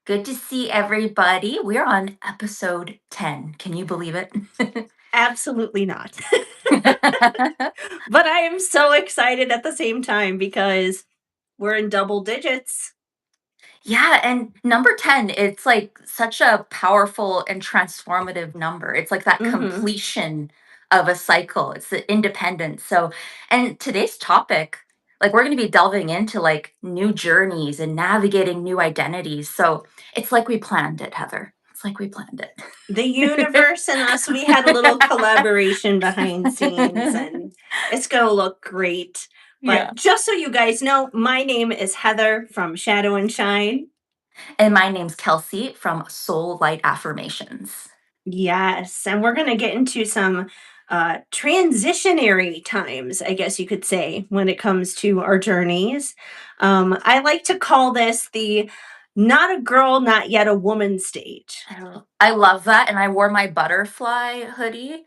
Good to see everybody. We're on episode 10. Can you believe it? Absolutely not. But I am so excited at the same time because we're in double digits. Yeah, and number 10, it's like such a powerful and transformative number. It's like that hmm completion of a cycle. It's the independence. So, and today's topic, like we're going to be delving into like new journeys and navigating new identities. So, it's like we planned it, Heather. It's like we planned The it. universe and us, we had a little collaboration behind scenes, and it's going to look great. Yeah. But just so you guys know, my name is Heather from Shadow and Shine. And my name's Kelsey from Soul Light Affirmations. Yes, and we're going to get into some transitionary times, I guess you could say, when it comes to our journeys. I like to call this the not a girl, not yet a woman stage. I love that. And I wore my butterfly hoodie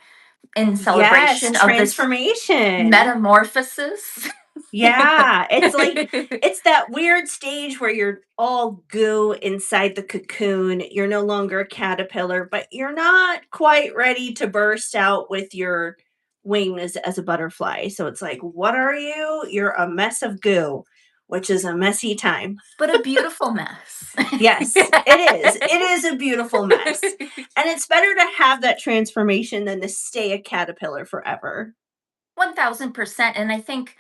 in Yes, celebration of this transformation. metamorphosis. Yeah, it's that weird stage where you're all goo inside the cocoon. You're no longer a caterpillar, but you're not quite ready to burst out with your wings as a butterfly. So it's like, what are you? You're a mess of goo, which is a messy time. But a beautiful mess. Yes, it is. It is a beautiful mess. And it's better to have that transformation than to stay a caterpillar forever. 1000%. And I think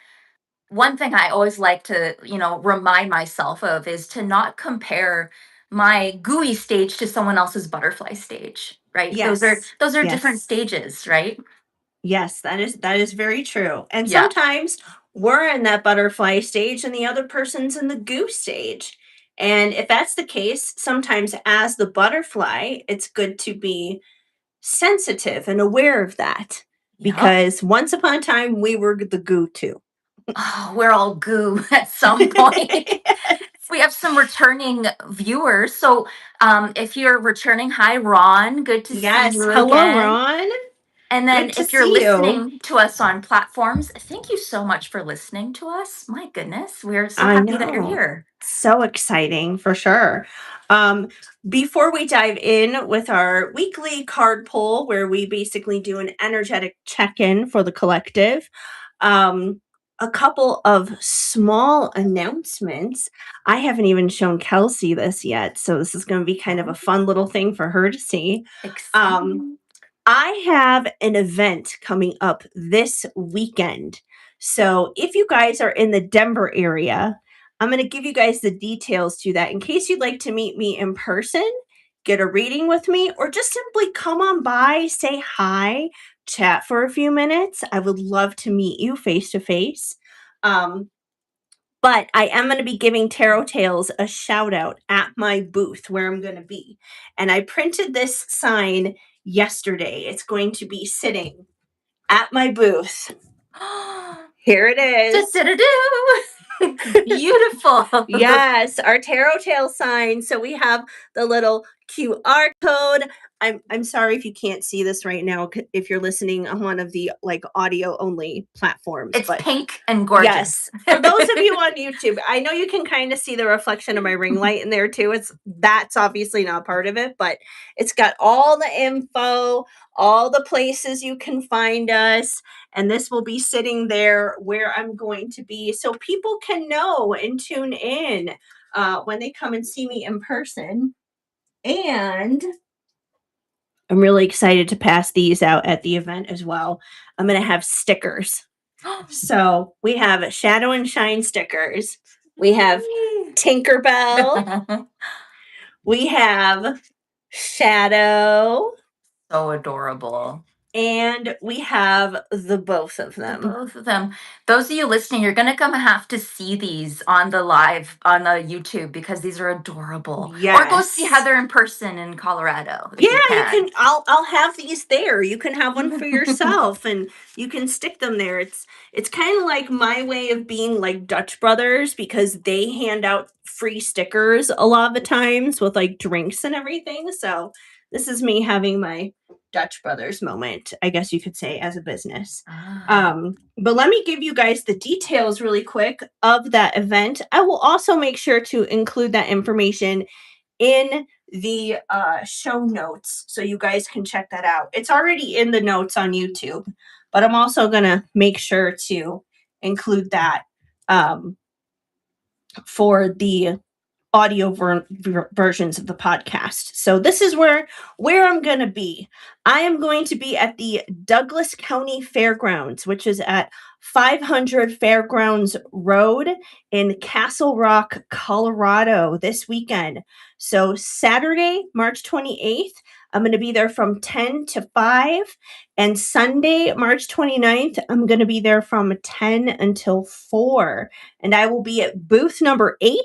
one thing I always like to, remind myself of is to not compare my gooey stage to someone else's butterfly stage, right? Those are Yes. those are different Yes. stages, right? Yes, that is very true. And Yeah. sometimes we're in that butterfly stage and the other person's in the goose stage. And if that's the case, sometimes as the butterfly, it's good to be sensitive and aware of that. Yep. Because once upon a time we were the goo too. Oh, we're all goo at some point. We have some returning viewers. So if you're returning, hi, Ron. Good to see Yes. you Hello, again. Ron. And Good then to if you're see you. listening to us on platforms, thank you so much for listening to us. My goodness, we're so I happy that you're know. here. So exciting for sure. Um, Before we dive in with our weekly card pull, where we basically do an energetic check in for the collective, um, a couple of small announcements. I haven't even shown Kelsey this yet, so this is going to be kind of a Oh, fun little thing for her to see. Um, exciting. I have an event coming up this weekend. So if you guys are in the Denver area, I'm going to give you guys the details to that in case you'd like to meet me in person, get a reading with me, or just simply come on by, say hi, chat for a few minutes. I would love to meet you face to face. Um, but I am going to be giving Tarot Tales a shout out at my booth where I'm going to be. And I printed this sign yesterday. It's going to be sitting at my booth. Here it is. Do. Beautiful. Yes, our tarot tale sign. So we have the little QR code. I'm sorry if you can't see this right now if you're listening on one of the like audio only platforms, It's but pink and gorgeous. yes, for those of you on YouTube, I know you can kind of see the reflection of my ring light in there too. That's obviously not part of it, but it's got all the info, all the places you can find us, and this will be sitting there where I'm going to be so people can know and tune in when they come and see me in person. And I'm really excited to pass these out at the event as well. I'm going to have stickers. So we have Shadow and Shine stickers. We have Tinkerbell. We have Shadow. So adorable. And we have the both of The them. both of them. Those of you listening, you're gonna come have to see these on the live on the YouTube because these are adorable. Or go see Yes. Heather in person in Colorado Yeah, if you you can. can I'll have these there. You can have one for yourself and you can stick them there. It's kind of like my way of being like Dutch Brothers because they hand out free stickers a lot of the times with like drinks and everything. So this is me having my Dutch Brothers moment, I guess you could say, as a business. Ah. But let me give you guys the details really quick of that event. I will also make sure to include that information in the show notes so you guys can check that out. It's already in the notes on YouTube, but I'm also going to make sure to include that um, for the audio versions of the podcast. So this is where I'm going to be. I am going to be at the Douglas County Fairgrounds, which is at 500 Fairgrounds Road in Castle Rock, Colorado this weekend. So Saturday, March 28th, I'm going to be there from 10 to 5, and Sunday, March 29th, I'm going to be there from 10 until 4, and I will be at booth number 8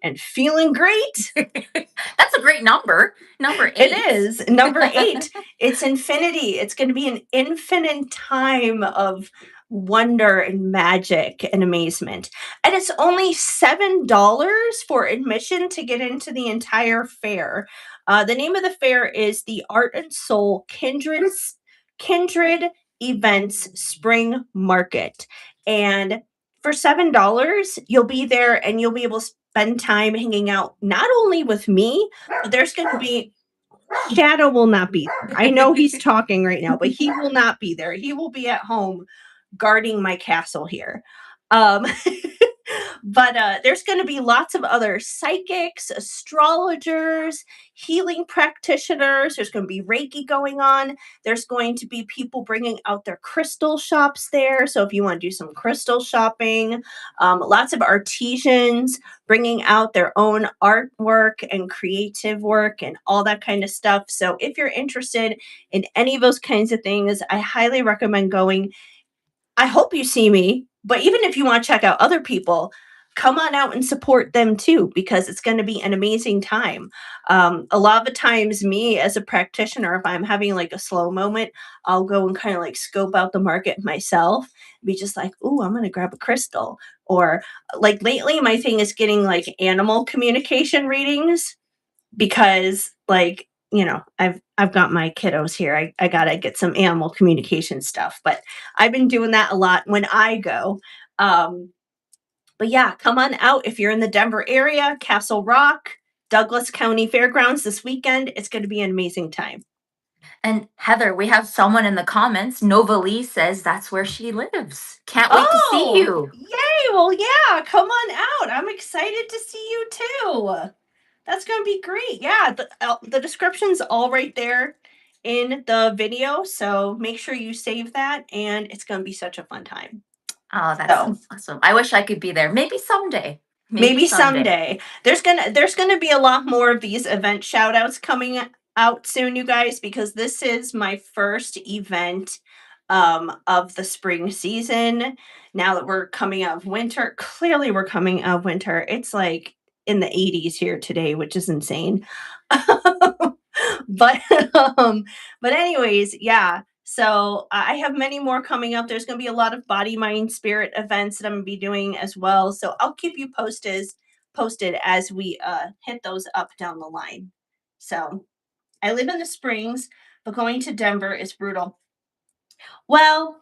and feeling great. That's a great number. Number 8. It is. Number 8. It's infinity. It's going to be an infinite time of wonder and magic and amazement. And it's only $7 for admission to get into the entire fair. The name of the fair is the Art and Soul Kindred Events Spring Market. And for $7, you'll be there and you'll be able to spend time hanging out not only with me, but there's going to be Shadow will not be there. I know he's talking right now, but he will not be there. He will be at home guarding my castle here. Um, but there's going to be lots of other psychics, astrologers, healing practitioners. There's going to be Reiki going on. There's going to be people bringing out their crystal shops there. So if you want to do some crystal shopping, lots of artisans bringing out their own artwork and creative work and all that kind of stuff. So if you're interested in any of those kinds of things, I highly recommend going. I hope you see me, but even if you want to check out other people, come on out and support them too, because it's going to be an amazing time. A lot of the times, me as a practitioner, if I'm having like a slow moment, I'll go and kind of like scope out the market myself, be just like, "Ooh, I'm going to grab a crystal." Or like lately, my thing is getting like animal communication readings because like I've got my kiddos here. I gotta get some animal communication stuff, but I've been doing that a lot when I go. But yeah, come on out if you're in the Denver area, Castle Rock, Douglas County Fairgrounds this weekend. It's going to be an amazing time. And Heather, we have someone in the comments. Nova Lee says that's where she lives. Can't wait to see Oh, you. yay! Well, yeah, come on out. I'm excited to see you too. That's going to be great. Yeah, the description's all right there in the video, so make sure you save that, and it's going to be such a fun time. Oh, that's So awesome. I wish I could be there. Maybe someday. Maybe maybe someday. someday there's gonna be a lot more of these event shout outs coming out soon, you guys, because this is my first event of the spring season. Now that we're coming out of winter, clearly we're coming out of winter. It's like in the 80s here today, which is insane. but um but anyways, yeah, so I have many more coming up. There's going to be a lot of body mind spirit events that I'm going to be doing as well, so I'll keep you posted as we hit those up down the line. So I live in the Springs, but going to Denver is brutal. Well,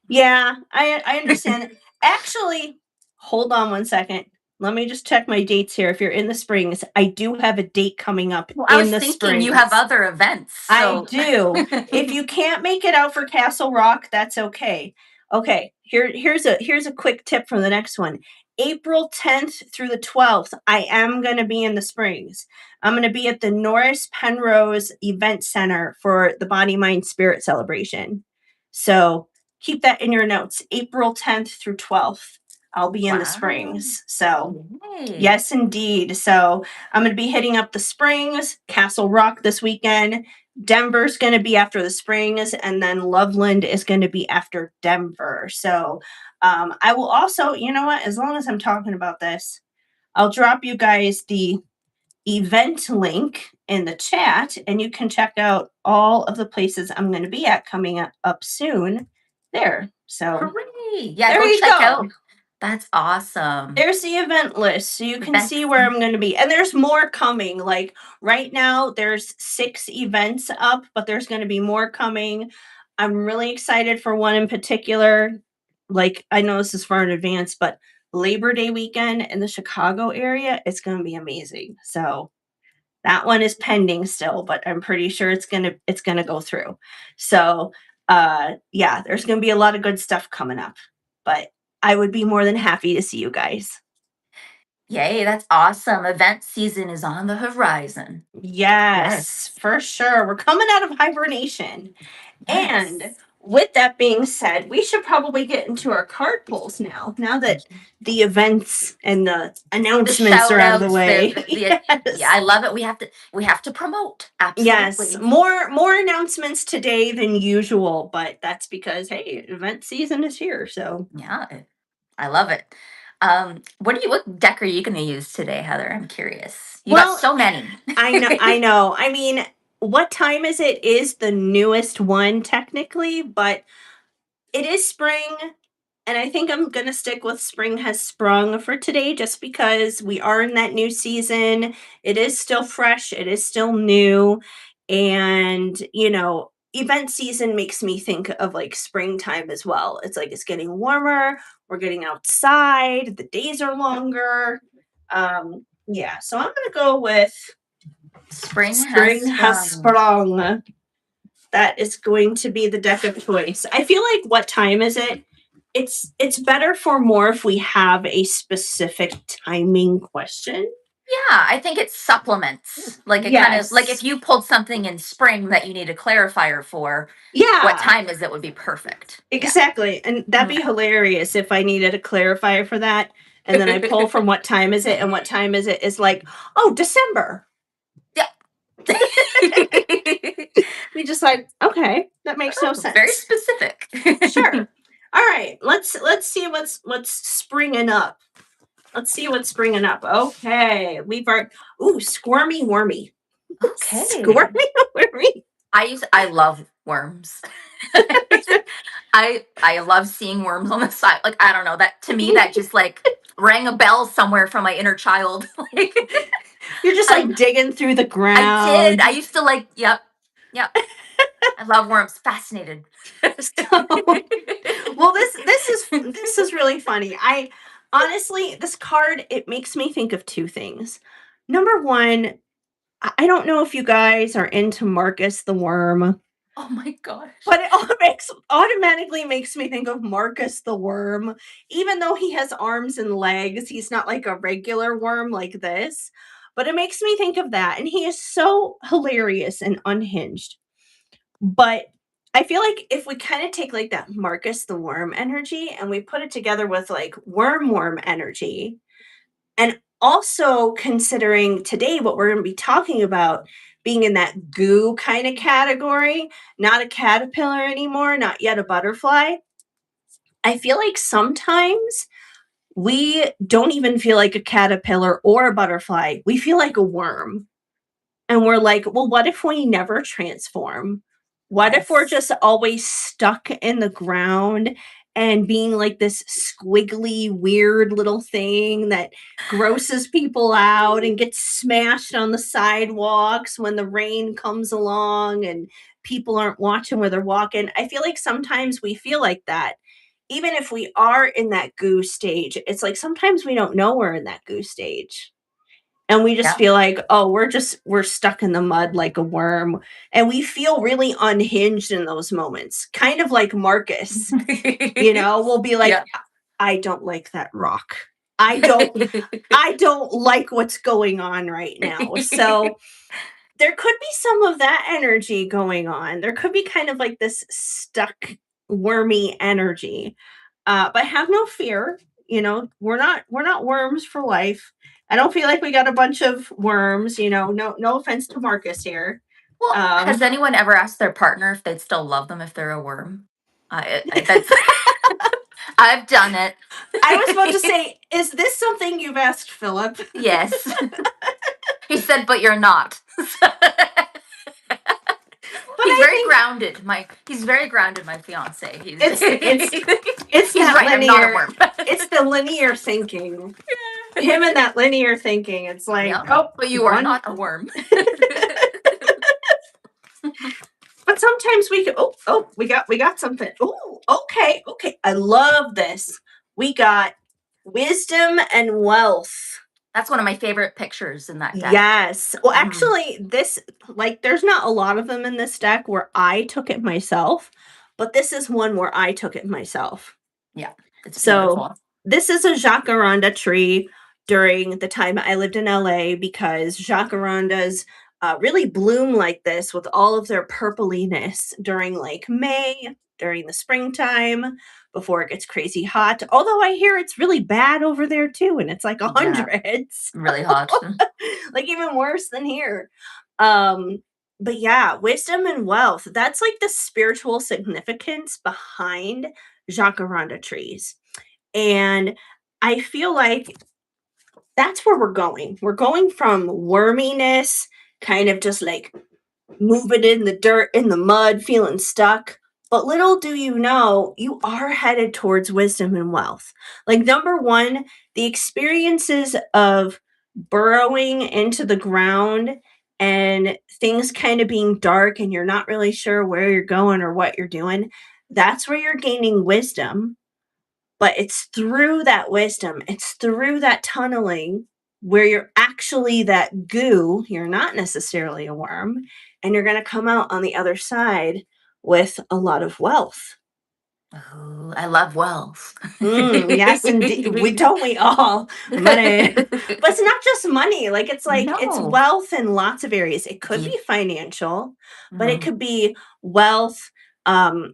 yeah, I understand. Actually, hold on one second. Let me just check my dates here. If you're in the Springs, I do have a date coming up Well, I in was the thinking you have Springs. other events. I So do. If you can't make it out for Castle Rock, that's okay. Okay, here's a quick tip from the next one. April 10th through the 12th, I am going to be in the Springs. I'm going to be at the Norris Penrose Event Center for the Body Mind Spirit celebration. So keep that in your notes. April 10th through 12th, I'll be in the wow. Springs. So Yay. yes, indeed. So I'm going to be hitting up the Springs, Castle Rock this weekend. Denver's going to be after the Springs, and then Loveland is going to be after Denver. So I will also, you know what, as long as I'm talking about this, I'll drop you guys the event link in the chat, and you can check out all of the places I'm going to be at coming up soon there. So Hooray. Yeah, there go you check go. out. That's awesome. There's the event list, so you can see Events. where I'm going to be. And there's more coming. Like right now, there's 6 events up, but there's going to be more coming. I'm really excited for one in particular. Like, I know this is far in advance, but Labor Day weekend in the Chicago area, it's going to be amazing. So That one is pending still, but I'm pretty sure it's gonna go through. So yeah, there's gonna be a lot of good stuff coming up. But I would be more than happy to see you guys. Yay, that's awesome. Event season is on the horizon. Yes, Yes. for sure. We're coming out of hibernation. And Yes. with that being said, we should probably get into our card pulls now. Now that the events and the The announcements are shout out of the outs, way. yeah, Yes. I love it. We have to promote. Yes, Absolutely. more announcements today than usual, but that's because hey, event season is here. So Yeah, I love it. What deck are you going to use today, Heather? I'm curious. You got well, so many. I know. I mean, what time is it is the newest one technically, but it is spring. And I think I'm going to stick with spring has sprung for today just because we are in that new season. It is still fresh, it is still new. And, event season makes me think of like springtime as well. It's like it's getting warmer, we're getting outside, the days are longer. Yeah, so I'm going to go with Spring has spring has sprung. sprung. That is going to be the deck of choice. I feel like what time is it? It's better for more if we have a specific timing question. Yeah, I think it supplements. Like it kind of like if Yes. you pulled something in spring that you need a clarifier for, what Yeah, time is it would be perfect. Yeah. exactly. And that'd be Yeah. hilarious if I needed a clarifier for that. And then I pull from what time is it, and what time is it is like, oh, December. Yeah. We just like, okay, that makes no Oh, very sense. specific. Sure. All right, let's see what's springing up. Let's see what's springing up. Okay, we've got squirmy wormy. Okay. Squirmy wormy. I love worms. I love seeing worms on the side. Like I don't know, that to me that just like rang a bell somewhere from my inner child. Like You're just I like digging through the I did. I ground. used to like, yep. Yep. I love worms. Fascinated. So, well, this is really funny. I honestly, this card it makes me think of two things. Number one, I don't know if you guys are into Marcus the Worm. Oh my gosh. But it automatically makes me think of Marcus the worm. Even though he has arms and legs, he's not like a regular worm like this. But it makes me think of that. And he is so hilarious and unhinged. But I feel like if we kind of take like that Marcus the worm energy and we put it together with like worm energy, and also considering today what we're going to be talking about being in that goo kind of category, not a caterpillar anymore, not yet a butterfly. I feel like sometimes we don't even feel like a caterpillar or a butterfly. We feel like a worm. And we're like, well, what if we never transform? What if we're Yes. just always stuck in the ground and being like this squiggly, weird little thing that grosses people out and gets smashed on the sidewalks when the rain comes along and people aren't watching where they're walking? I feel like sometimes we feel like that. Even if we are in that goo stage, it's like sometimes we don't know we're in that goo stage and we just Yeah. feel like oh we're stuck in the mud like a worm, and we feel really unhinged in those moments, kind of like Marcus. We'll be like, Yeah. I don't like that rock. I don't like what's going on right now. So there could be some of that energy going on. There could be kind of like this stuck wormy energy. But have no fear. We're not worms for life. I don't feel like we got a bunch of worms. No offense to Marcus here. Well, has Um, anyone ever asked their partner if they'd still love them if they're a worm? That's I've done it. I was about to say, is this something you've asked Philip? Yes. He said, but you're not. But He's I very think grounded. He's very grounded, my fiance. He's it's he's that right, I'm not a linear. worm. It's the linear thinking. Him and that linear thinking. It's like, Yep. oh, But you are one. not a worm. But sometimes we could. Oh, we got something. Oh, okay. I love this. We got wisdom and wealth. That's one of my favorite pictures in that deck. Yes. Well, Mhm. actually, there's not a lot of them in this deck where I took it myself, but this is one where I took it myself. Yeah, it's So beautiful. this is a jacaranda tree during the time I lived in LA because jacarandas really bloom like this with all of their purpliness during like May, during the springtime, before it gets crazy hot. Although I hear it's really bad over there too, and it's like Yeah, hundreds, really hot. like even worse than here. Um, but yeah, wisdom and wealth, that's like the spiritual significance behind jacaranda trees. And I feel like that's where we're going. We're going from worminess, kind of just like moving in the dirt, in the mud, feeling stuck. But little do you know, you are headed towards wisdom and wealth. Like, number one, the experiences of burrowing into the ground and things kind of being dark and you're not really sure where you're going or what you're doing. That's where you're gaining wisdom, but it's through that wisdom, it's through that tunneling where you're actually that goo, you're not necessarily a worm, and you're going to come out on the other side with a lot of wealth. Ooh, I love wealth. Yes, indeed. We all money, but it's not just money. Like it's No. wealth in lots of areas. It could Ye be financial, but it Mhm. could be wealth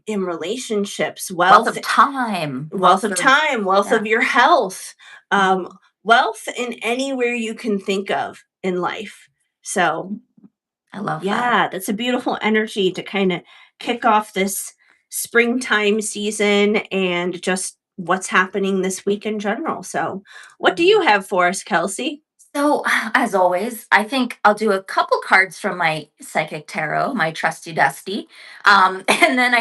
in relationships, Wealth of time, wealth wealth of of time, wealth yeah. of your health, um, Mhm. wealth in anywhere you can think of in life. So, I love that. yeah, that's a beautiful energy to kind of kick off this springtime season and just what's happening this week in general. So, what do you Mhm. have for us, Kelsey? So, as always, I think I'll do a couple cards from my psychic tarot, my trusty dusty. And then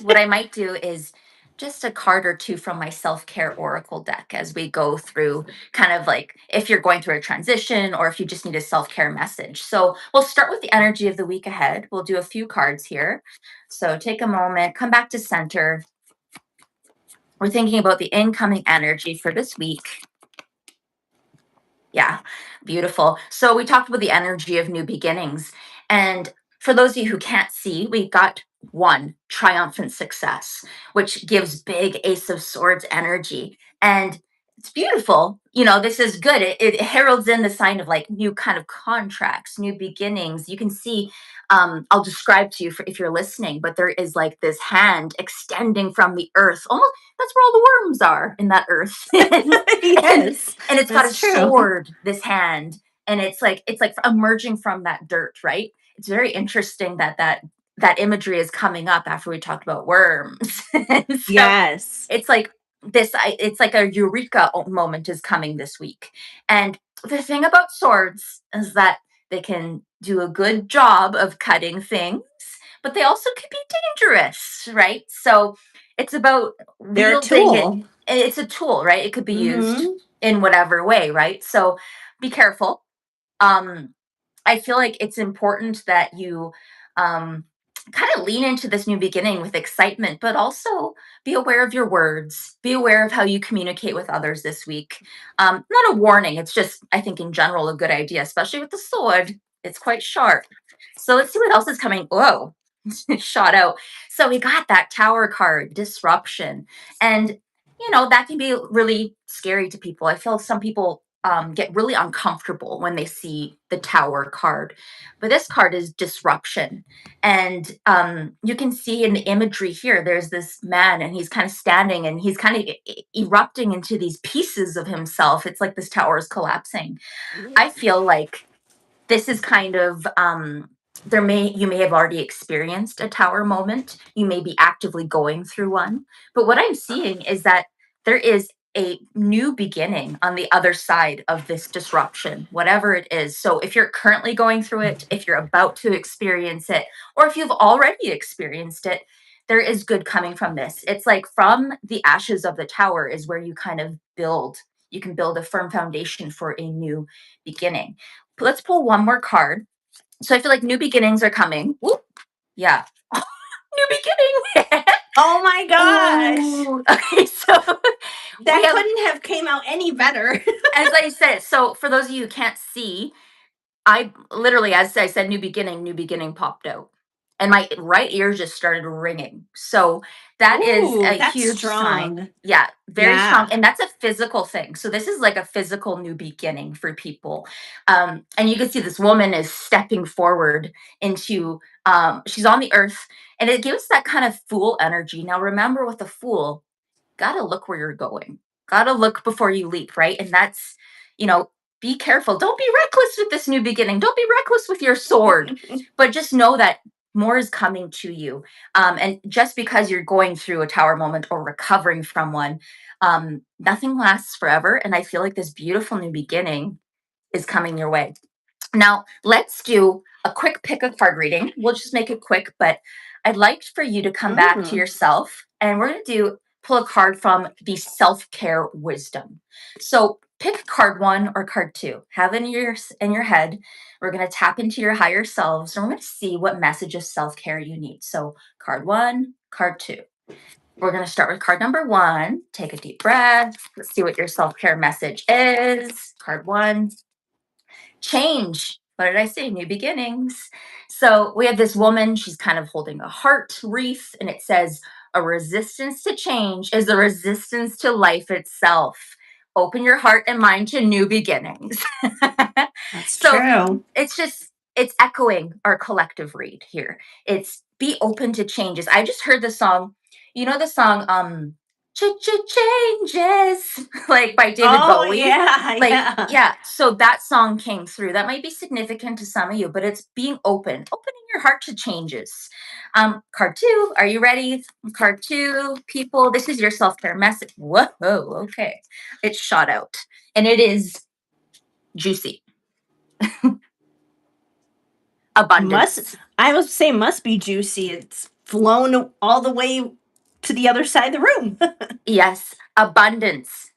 what I might do is just a card or two from my self care oracle deck as we go through kind of like if you're going through a transition or if you just need a self care message. So, we'll start with the energy of the week ahead. We'll do a few cards here. So, take a moment, come back to center. We're thinking about the incoming energy for this week. Yeah, beautiful. So we talked about the energy of new beginnings. And for those of you who can't see, we got one triumphant success, which gives big Ace of Swords energy. And it's beautiful. This is good. It heralds in the sign of like new kind of contracts, new beginnings. You can see, I'll describe to you if you're listening, but there is like this hand extending from the earth. Almost that's where all the worms are in that earth. and Yes, and it's got a that's true. sword, this hand, and it's like emerging from that dirt, right? It's very interesting that imagery is coming up after we talked about worms. And so Yes. it's like it's like a eureka moment is coming this week. And the thing about swords is that they can do a good job of cutting things, but they also can be dangerous, right? So it's about They're a wielding it. tool. It's a tool, right? It could be used Mhm. in whatever way, right? So be careful. um I feel like it's important that you um, kind of lean into this new beginning with excitement, but also be aware of your words. Be aware of how you communicate with others this week. Not a warning, it's just, I think, in general, a good idea, especially with the sword. It's quite sharp. So let's see what else is coming. Whoa, shot out. So we got that tower card, disruption. And, that can be really scary to people. I feel some people get really uncomfortable when they see the tower card. But this card is disruption. And you can see in the imagery here, there's this man and he's kind of standing and he's kind of erupting into these pieces of himself. It's like this tower is collapsing. I feel like this is kind of you may have already experienced a tower moment. You may be actively going through one. But what I'm seeing is that there is a new beginning on the other side of this disruption, whatever it is. So if you're currently going through it, if you're about to experience it, or if you've already experienced it, there is good coming from this. It's like from the ashes of the tower is where you kind of build. You can build a firm foundation for a new beginning. Let's pull one more card. So I feel like new beginnings are coming. Whoop. Yeah. New beginning. Oh my gosh. Ooh. Okay, so we That have, couldn't have came out any better. as I said, so for those of you who can't see, I literally, as I said, new beginning popped out. And my right ear just started ringing. So that is Ooh, a that's huge sign. strong. Yeah, very strong. Yeah. And that's a physical thing. So this is like a physical new beginning for people. And you can see this woman is stepping forward into, she's on the earth, and it gives that kind of fool energy. Now, remember, with the fool, gotta look where you're going. Gotta look before you leap, right? And that's, you know, be careful. Don't be reckless with this new beginning. Don't be reckless with your sword, but just know that more is coming to you. And just because you're going through a tower moment or recovering from one, nothing lasts forever. And I feel like this beautiful new beginning is coming your way. Now, let's do a quick pick a card reading. We'll just make it quick, but I'd like for you to come back to Mm. yourself, and we're going to do pull a card from the self-care wisdom. So, pick card 1 or card 2. Have it in your head. We're going to tap into your higher selves, and we're going to see what message of self-care you need. So, card 1, card 2. We're going to start with card number 1. Take a deep breath. Let's see what your self-care message is. Card 1, change. What did I say? New beginnings. So we have this woman, she's kind of holding a heart wreath, and it says, a resistance to change is a resistance to life itself. Open your heart and mind to new beginnings. That's So true. it's just, it's echoing our collective read here. It's be open to changes. I just heard the song, you know, the song, changes, like by David Oh Bowie. yeah, Like, yeah. yeah, so that song came through. That might be significant to some of you, but it's being opening your heart to changes. Card 2, are you ready? Card 2, people, this is your self-care message. Whoa, okay. It's shot out. And it is juicy. Must Abundance. I was say must be juicy. It's flown all the way to the other side of the room. Yes, abundance.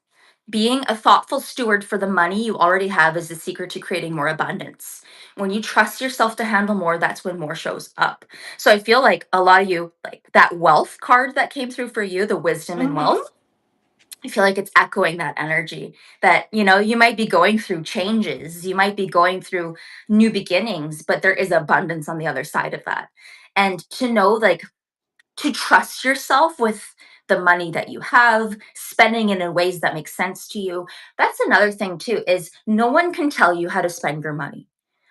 Being a thoughtful steward for the money you already have is the secret to creating more abundance. When you trust yourself to handle more, that's when more shows up. So I feel like a lot of you, like that wealth card that came through for you, the wisdom and Hmm. wealth, I feel like it's echoing that energy that, you know, you might be going through changes, you might be going through new beginnings, but there is abundance on the other side of that. And to know, like, to trust yourself with the money that you have, spending it in ways that make sense to you. That's another thing too, is no one can tell you how to spend your money.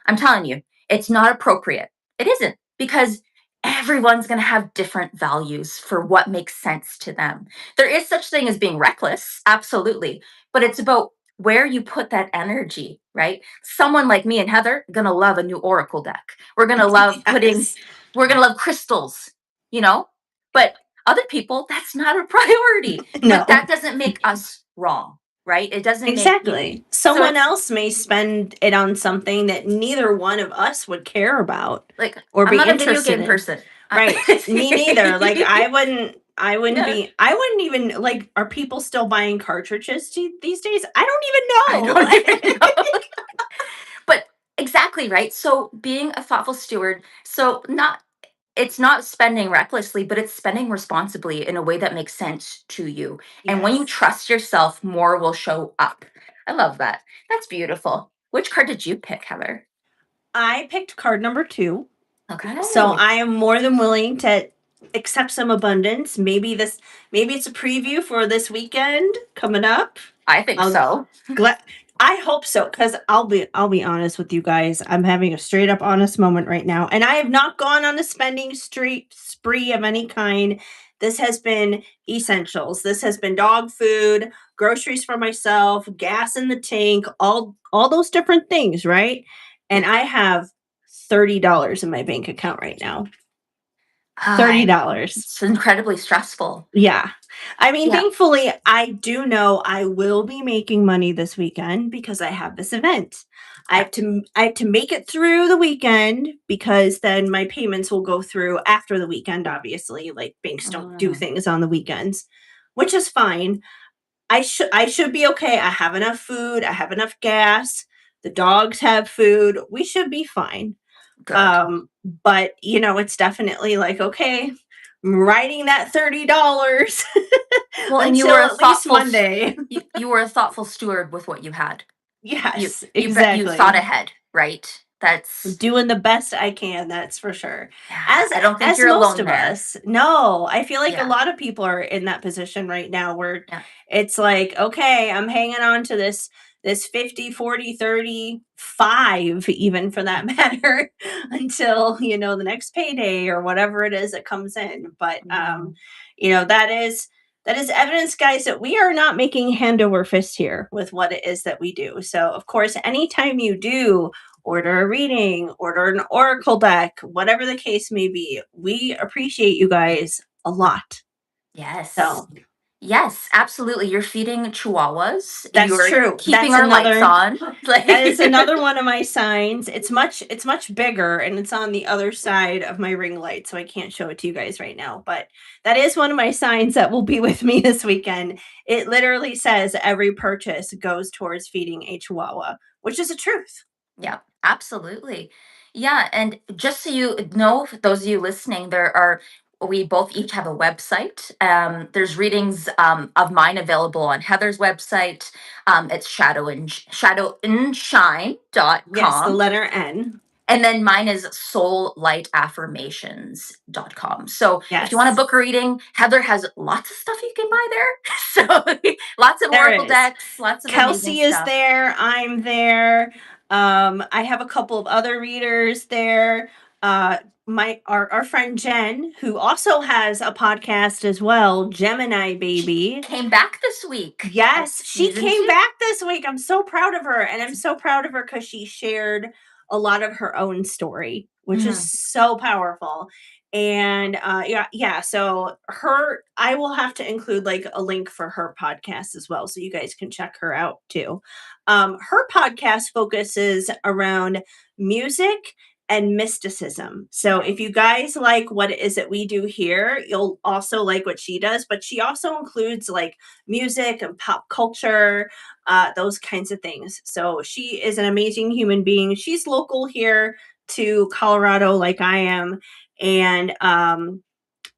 I'm telling you, it's not appropriate. It isn't, because everyone's going to have different values for what makes sense to them. There is such thing as being reckless, absolutely, but it's about where you put that energy, right? Someone like me and Heather going to love a new oracle deck. We're going to love putting Yes. we're going to love crystals, you know? But other people, that's not a priority. But No. that doesn't make us wrong, right? It doesn't make you. Exactly. So Someone it's else may spend it on something that neither one of us would care about like, or I'm be not a video interested game in. person. Right. Me neither. Like Yeah, I wouldn't even like are people still buying cartridges these days? I I don't don't even even know. know. But exactly, right? So being a thoughtful steward, so not it's not spending recklessly, but it's spending responsibly in a way that makes sense to you. And when you Yes. trust yourself, more will show up. I love that. That's beautiful. Which card did you pick, Heather? I picked card number 2. So Okay. I am more than willing to accept some abundance. Maybe it's a preview for this weekend coming up. I think I'll so. glad I hope so cuz I'll be honest with you guys. I'm having a straight up honest moment right now and I have not gone on a spending street spree of any kind. This has been essentials. This has been dog food, groceries for myself, gas in the tank, all those different things, right? And I have $30 in my bank account right now. Ah, $30. it's incredibly stressful. Yeah. I mean, Yeah. thankfully, I do know I will be making money this weekend because I have this event. Yeah. I have to make it through the weekend because then my payments will go through after the weekend, obviously. Like banks don't do Mm, things on the weekends, which is fine. I should be okay. I have enough food, I have enough gas. The dogs have food. We should be fine. good. But it's definitely like, okay, writing that $30 Well, and you were until a at least thoughtful Monday. you were a thoughtful steward with what you had. You Yes, you thought exactly. ahead, right? That's Doing the best I can, that's for sure. yeah, As I don't think as you're most alone of there. us. No, I feel like a Yeah, lot of people are in that position right now where yeah. it's like, okay, I'm hanging on to this 50, 40, 35, even for that matter, until, the next payday or whatever it is that comes in. But Mhm. that is evidence, guys, that we are not making hand over fist here with what it is that we do. So of course, anytime you do order a reading, order an oracle deck, whatever the case may be, we appreciate you guys a lot. Yes. So Yes, absolutely. You're feeding chihuahuas. that's You're true. keeping our lights on. That is Like another one of my signs. It's much bigger and it's on the other side of my ring light, so I can't show it to you guys right now. But that is one of my signs that will be with me this weekend. It literally says every purchase goes towards feeding a chihuahua, which is a truth. yeah, absolutely. Yeah, and just so you know, for those of you listening, we both each have a website. There's readings of mine available on Heather's website. It's Yes, the shadowandshine.com. letter N. And then mine is soullightaffirmations.com. So if you want to Yes, book a reading, Heather has lots of stuff you can buy there. So lots of there oracle is. decks, lots of amazing Kelsey is stuff. there. I'm there. I have a couple of other readers there. Our friend Jen, who also has a podcast as well, Gemini She Baby. came back this week. Yes, That's she season came two. back this week. I'm so proud of her. And I'm so proud of her because she shared a lot of her own story, which is Mhm. so powerful. And yeah. So I will have to include like a link for her podcast as well. So you guys can check her out too. Her podcast focuses around music and mysticism. So if you guys like what it is that we do here, you'll also like what she does. But she also includes like music and pop culture, those kinds of things. So she is an amazing human being. She's local here to Colorado, like I am. And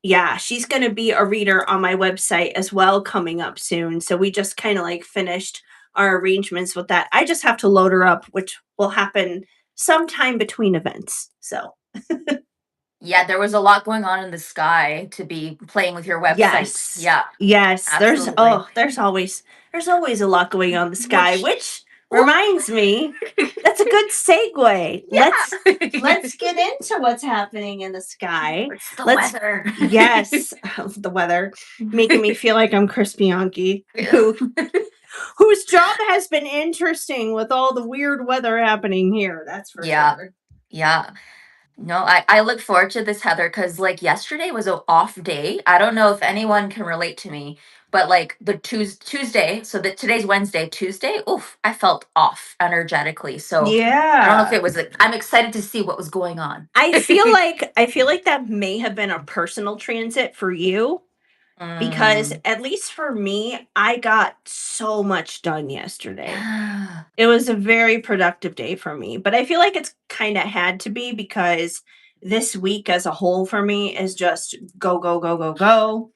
yeah, she's going to be a reader on my website as well coming up soon. So we just kind of like finished our arrangements with that. I just have to load her up, which will happen sometime between events. So Yeah, there was a lot going on in the sky to be playing with your website. yes. Yeah, Yes, absolutely. there's always a lot going on in the sky, Which, which what? reminds me, that's a good segue. Yeah. Let's get into what's happening in the sky. It's the Let's weather. Yes, the weather making me feel like I'm Chris Bianchi, Yeah. whose job has been interesting with all the weird weather happening here, that's for Yeah. sure. Yeah. No, I look forward to this, Heather, because like yesterday was an off day. I don't know if anyone can relate to me, but like the Tuesday, so that today's Wednesday, Tuesday, oof, I felt off energetically. So I don't know if Yeah. it was, I'm excited to see what was going on. I feel like that may have been a personal transit for you because Mm. at least for me, I got so much done yesterday. Yeah. It was a very productive day for me, but I feel like it's kind of had to be because this week as a whole for me is just go go go go go.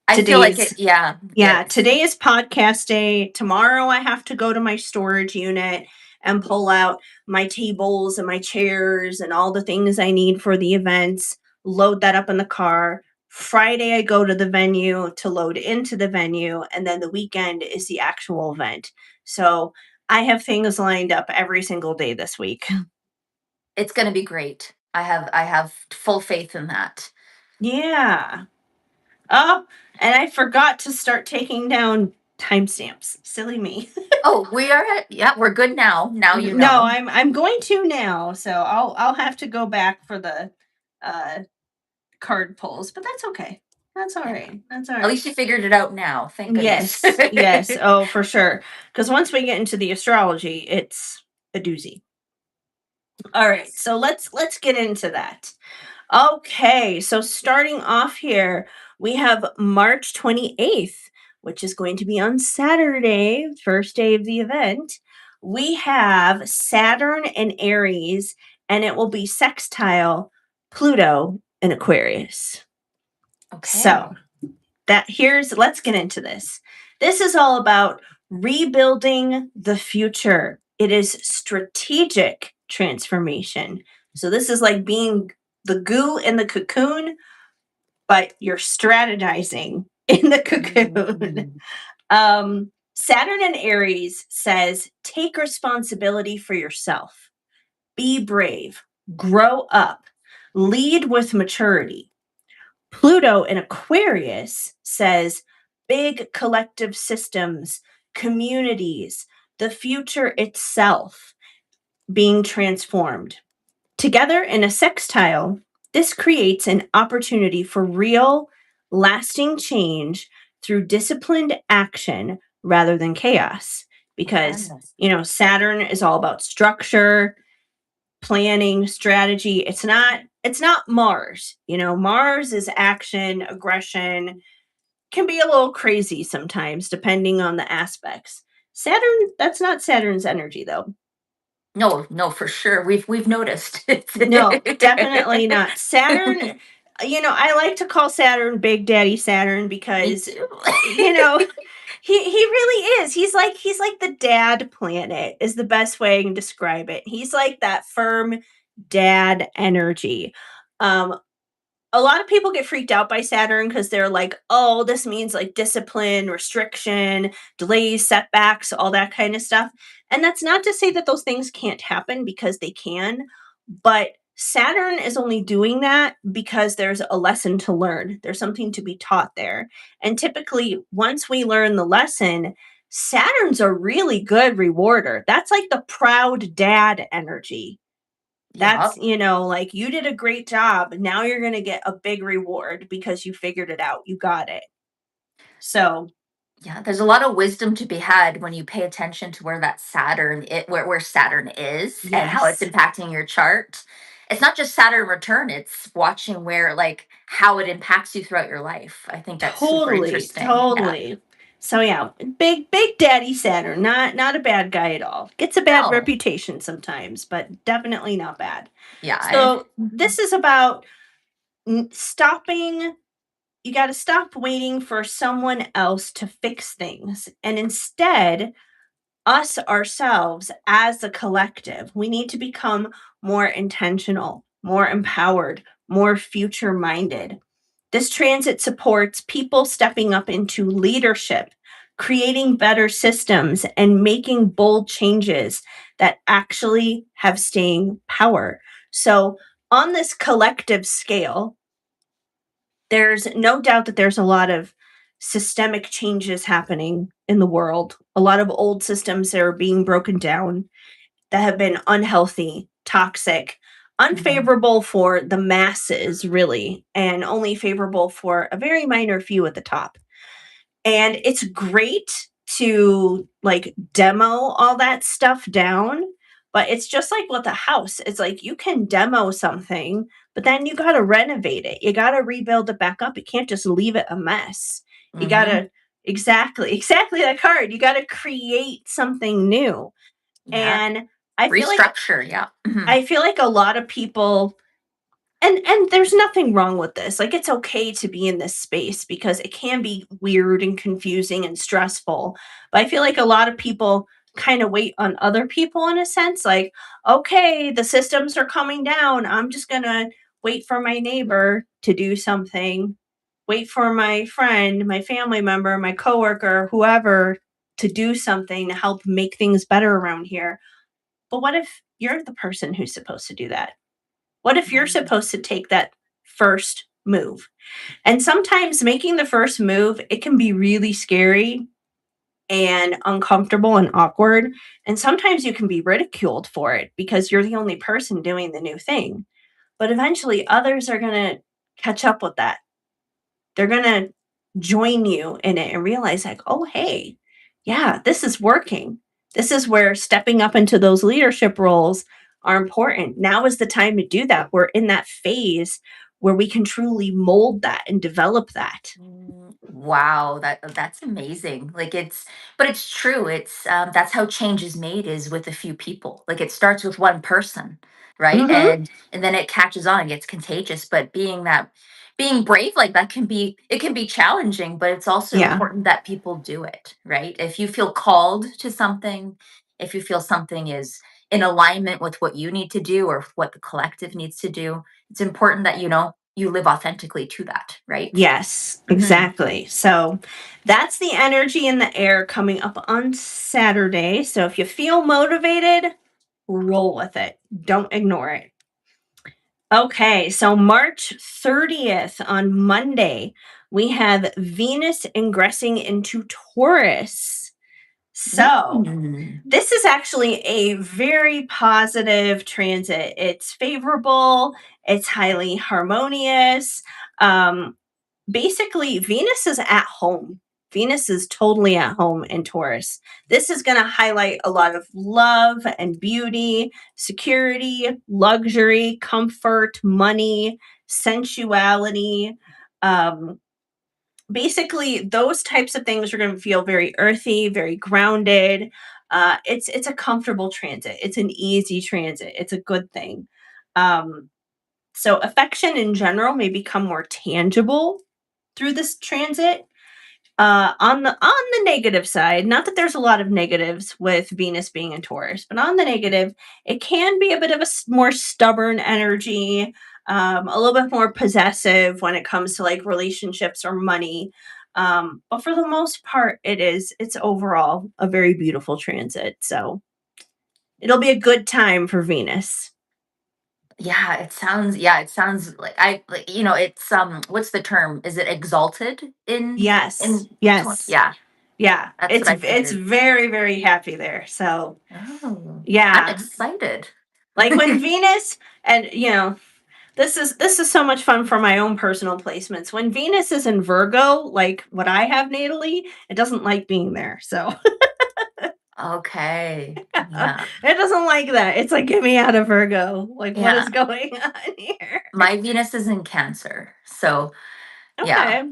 I feel like it, Today's yeah, Yeah, it's, today is podcast day. Tomorrow I have to go to my storage unit and pull out my tables and my chairs and all the things I need for the events, load that up in the car. Friday I go to the venue to load into the venue, and then the weekend is the actual event. So I have things lined up every single day this week. it's going to be great. I have full faith in that. Yeah. Oh, and I forgot to start taking down timestamps. Silly me. Oh, we are at, yeah, we're good now. Now you No, know. I'm going to now, so I'll have to go back for the uh card pulls, but that's okay. That's all Yeah. right. That's all At right. least you figured it out now. Thank goodness. Yes, yes. Oh, for sure. Because once we get into the astrology, it's a doozy. All right, so let's get into that. Okay, so starting off here, we have March 28th, which is going to be on Saturday, first day of the event. We have Saturn and Aries, and it will be sextile Pluto in Aquarius. Okay. So, let's get into this. This is all about rebuilding the future. It is strategic transformation. So this is like being the goo in the cocoon, but you're strategizing in the cocoon. Mm. Saturn in Aries says take responsibility for yourself, be brave, grow up, lead with maturity. Pluto in Aquarius says big collective systems, communities, the future itself being transformed. Together in a sextile, this creates an opportunity for real, lasting change through disciplined action rather than chaos. Because, Yes. Saturn is all about structure, planning, strategy. It's not Mars. Mars is action, aggression, can be a little crazy sometimes depending on the aspects. Saturn, that's not Saturn's energy though. No, no, for sure. We've noticed. No, definitely not. Saturn, I like to call Saturn Big Daddy Saturn Me because too. you know, he really is. He's like the dad planet is the best way I can describe it. He's like that firm dad energy. Um a lot of people get freaked out by Saturn because they're like, oh, this means like discipline, restriction, delays, setbacks, all that kind of stuff. And that's not to say that those things can't happen because they can, but Saturn is only doing that because there's a lesson to learn. There's something to be taught there. And typically, once we learn the lesson, Saturn's a really good rewarder. That's like the proud dad energy. Yeah. Like you did a great job. Now you're going to get a big reward because you figured it out. You got it. So, Yeah, there's a lot of wisdom to be had when you pay attention to where that where Saturn is and how it's yes, impacting your chart. It's not just Saturn return, it's watching where like how it impacts you throughout your life. I think that's super totally, interesting. Yeah. totally. So yeah, big daddy Saturn, not a bad guy at all. Gets a bad No. reputation sometimes, but definitely not bad. Yeah, So, mhm. this is about stopping. You got to stop waiting for someone else to fix things and instead us ourselves as a collective. We need to become more intentional, more empowered, more future minded. This transit supports people stepping up into leadership, creating better systems, and making bold changes that actually have staying power. So, on this collective scale, there's no doubt that there's a lot of systemic changes happening in the world. A lot of old systems that are being broken down that have been unhealthy, toxic, Mhm. unfavorable for the masses, really, and only favorable for a very minor few at the top. And it's great to like demo all that stuff down, but it's just like with a house. It's like you can demo something, but then you got to renovate it. You got to rebuild it back up. You can't just leave it a mess. You got Mhm. to exactly that card. You got to create something new. Yeah. And I feel like Restructure, yeah. Mhm. I feel like a lot of people and there's nothing wrong with this. Like it's okay to be in this space because it can be weird and confusing and stressful. But I feel like a lot of people kind of wait on other people in a sense like, okay, the systems are coming down. I'm just going to wait for my neighbor to do something. Wait for my friend, my family member, my coworker, whoever to do something to help make things better around here. But what if you're the person who's supposed to do that? What if you're Mm. supposed to take that first move? And sometimes making the first move, it can be really scary and uncomfortable and awkward. And sometimes you can be ridiculed for it because you're the only person doing the new thing. But eventually, others are going to catch up with that. They're going to join you in it and realize, like, oh, hey, yeah, this is working. This is where stepping up into those leadership roles are important. Now is the time to do that. We're in that phase where we can truly mold that and develop that. Wow, that's amazing. Like but it's true. It's that's how change is made is with a few people. Like it starts with one person. right? Mhm. And then it catches on and gets contagious. But being brave like that can be challenging, but it's also Yeah. important that people do it, right? If you feel called to something, if you feel something is in alignment with what you need to do or what the collective needs to do, it's important that you live authentically to that, right? Yes, Mhm. exactly. So that's the energy in the air coming up on Saturday. So if you feel motivated, roll with it. Don't ignore it. Okay, so March 30th on Monday, we have Venus ingressing into Taurus. So Mm. this is actually a very positive transit. It's favorable, it's highly harmonious. Um, Basically, Venus is at home. Venus is totally at home in Taurus. This is going to highlight a lot of love and beauty, security, luxury, comfort, money, sensuality. Um, Basically, those types of things are going to feel very earthy, very grounded. It's a comfortable transit. It's an easy transit. It's a good thing. Um, so affection in general may become more tangible through this transit. On the negative side, not that there's a lot of negatives with Venus being in Taurus, but on the negative, it can be a bit of a more stubborn energy, a little bit more possessive when it comes to like relationships or money. But for the most part, it's overall a very beautiful transit. So it'll be a good time for Venus. Yeah, it sounds like it's what's the term? Is it exalted Yes, in yes, yeah, yeah. that's what It's I it's figured. very very happy there. So Oh, I'm yeah, excited. like when Venus and this is so much fun for my own personal placements. When Venus is in Virgo, like what I have natally, it doesn't like being there. So Okay. Yeah. it doesn't like that. It's like, get me out of Virgo. Like, what is Yeah. going on here? My Venus is in Cancer. So, yeah.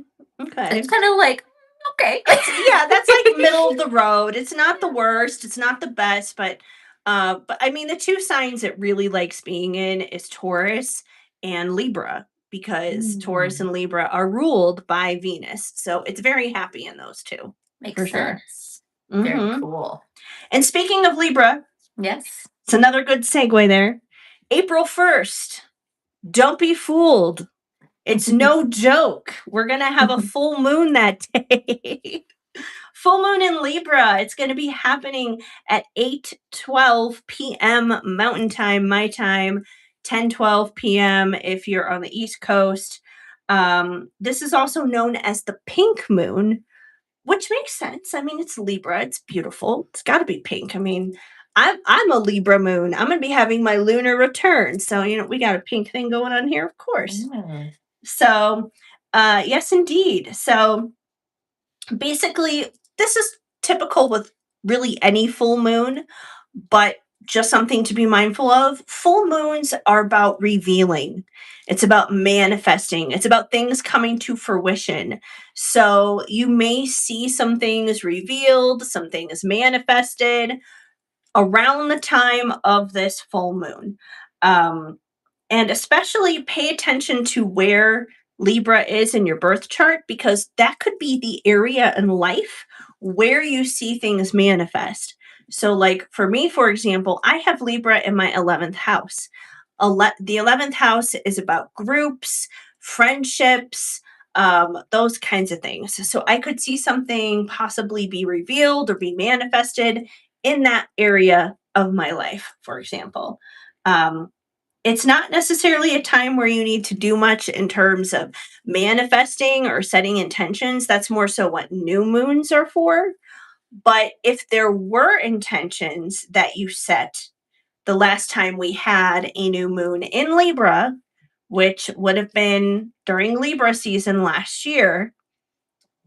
Okay. So it's Okay. kind of like okay. Yeah, that's like middle of the road. It's not the worst, it's not the best, but I mean the two signs it really likes being in is Taurus and Libra because Taurus Mm, and Libra are ruled by Venus. So it's very happy in those two for makes sure. sense. Very Mhm. cool. And speaking of Libra, Yes. it's another good segue there. April 1st. Don't be fooled. It's no joke. We're going to have a full moon that day. Full moon in Libra. It's going to be happening at 8:12 p.m. Mountain Time, my time, 10:12 p.m. if you're on the East Coast. This is also known as the pink moon, which makes sense. I mean, it's Libra. It's beautiful. It's got to be pink. I mean, I'm a Libra moon. I'm going to be having my lunar return. So, we got a pink thing going on here, of course. Mm. So, yes, indeed. So, basically, this is typical with really any full moon, but just something to be mindful of. Full moons are about revealing, it's about manifesting, it's about things coming to fruition. So you may see some things revealed, some things manifested around the time of this full moon. Um, and especially pay attention to where Libra is in your birth chart because that could be the area in life where you see things manifest. So, like for me, for example, I have Libra in my 11th house. The 11th house is about groups, friendships, those kinds of things. So, I could see something possibly be revealed or be manifested in that area of my life, for example. Um, it's not necessarily a time where you need to do much in terms of manifesting or setting intentions. That's more so what new moons are for. But if there were intentions that you set the last time we had a new moon in Libra, which would have been during Libra season last year,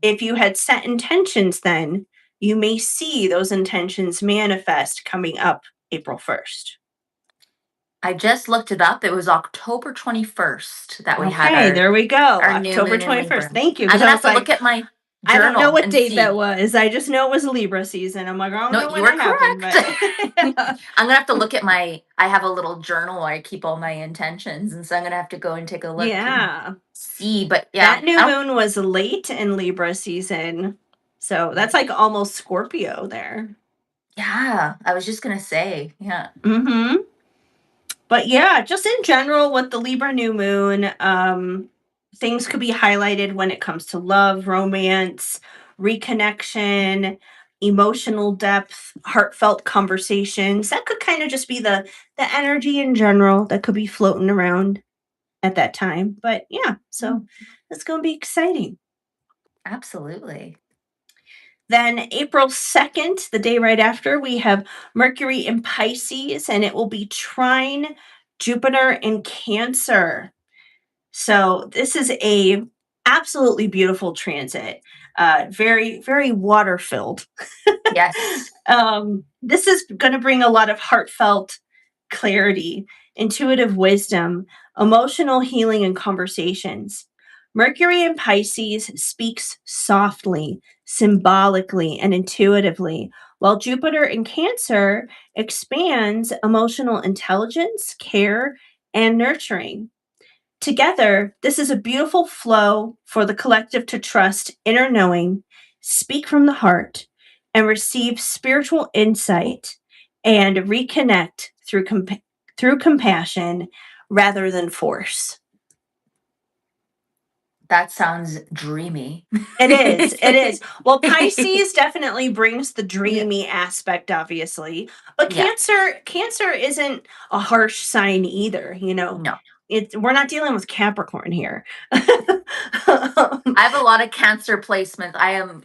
if you had set intentions then, you may see those intentions manifest coming up April 1st. I just looked it up. It was October 21st that we had Okay, our there we go. our new October moon in 21st. Libra. Thank you, I'm because gonna I have was to look like, at my I don't know Journal what and date that see. was. I just know it was Libra season. I'm like, I don't No, know you when are it happened, but correct. I'm gonna have to look at I have a little journal where I keep all my intentions, and so I'm gonna have to go and take a look and yeah. see. But yeah, That new I don't. moon was late in Libra season. So that's like Right. almost Scorpio there. Yeah, I was just gonna say, yeah. Mm-hmm. But yeah, just in general with the Libra new moon, things could be highlighted when it comes to love, romance, reconnection, emotional depth, heartfelt conversations. That could kind of just be the energy in general that could be floating around at that time. But yeah, so Mm, it's going to be exciting. absolutely. Then April 2nd, the day right after, we have Mercury in Pisces and it will be trine Jupiter in Cancer. So this is a absolutely beautiful transit. Very, very water filled. Yes, This is going to bring a lot of heartfelt clarity, intuitive wisdom, emotional healing, and conversations. Mercury in Pisces speaks softly, symbolically, and intuitively, while Jupiter in Cancer expands emotional intelligence, care, and nurturing. Together, this is a beautiful flow for the collective to trust inner knowing, speak from the heart, and receive spiritual insight and reconnect through compassion rather than force. that sounds dreamy. It is. It is. Well, Pisces definitely brings the Yeah, dreamy aspect, obviously, but yeah, Cancer isn't a harsh sign either. You know, no. we're not dealing with Capricorn here. I have a lot of Cancer placements. I am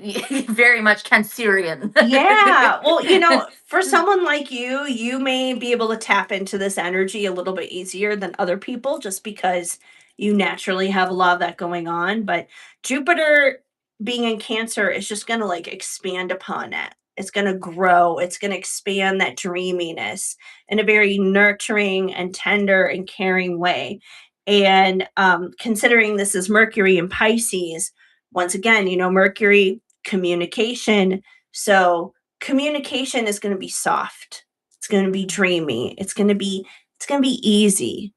very much Cancerian. Yeah. Well, for someone like you may be able to tap into this energy a little bit easier than other people just because you naturally have a lot of that going on. But Jupiter being in Cancer is just going to like expand upon it. It's going to grow, it's going to expand that dreaminess in a very nurturing and tender and caring way. And considering this is Mercury in Pisces, once again, Mercury communication, so communication is going to be soft. It's going to be dreamy. It's going to be easy.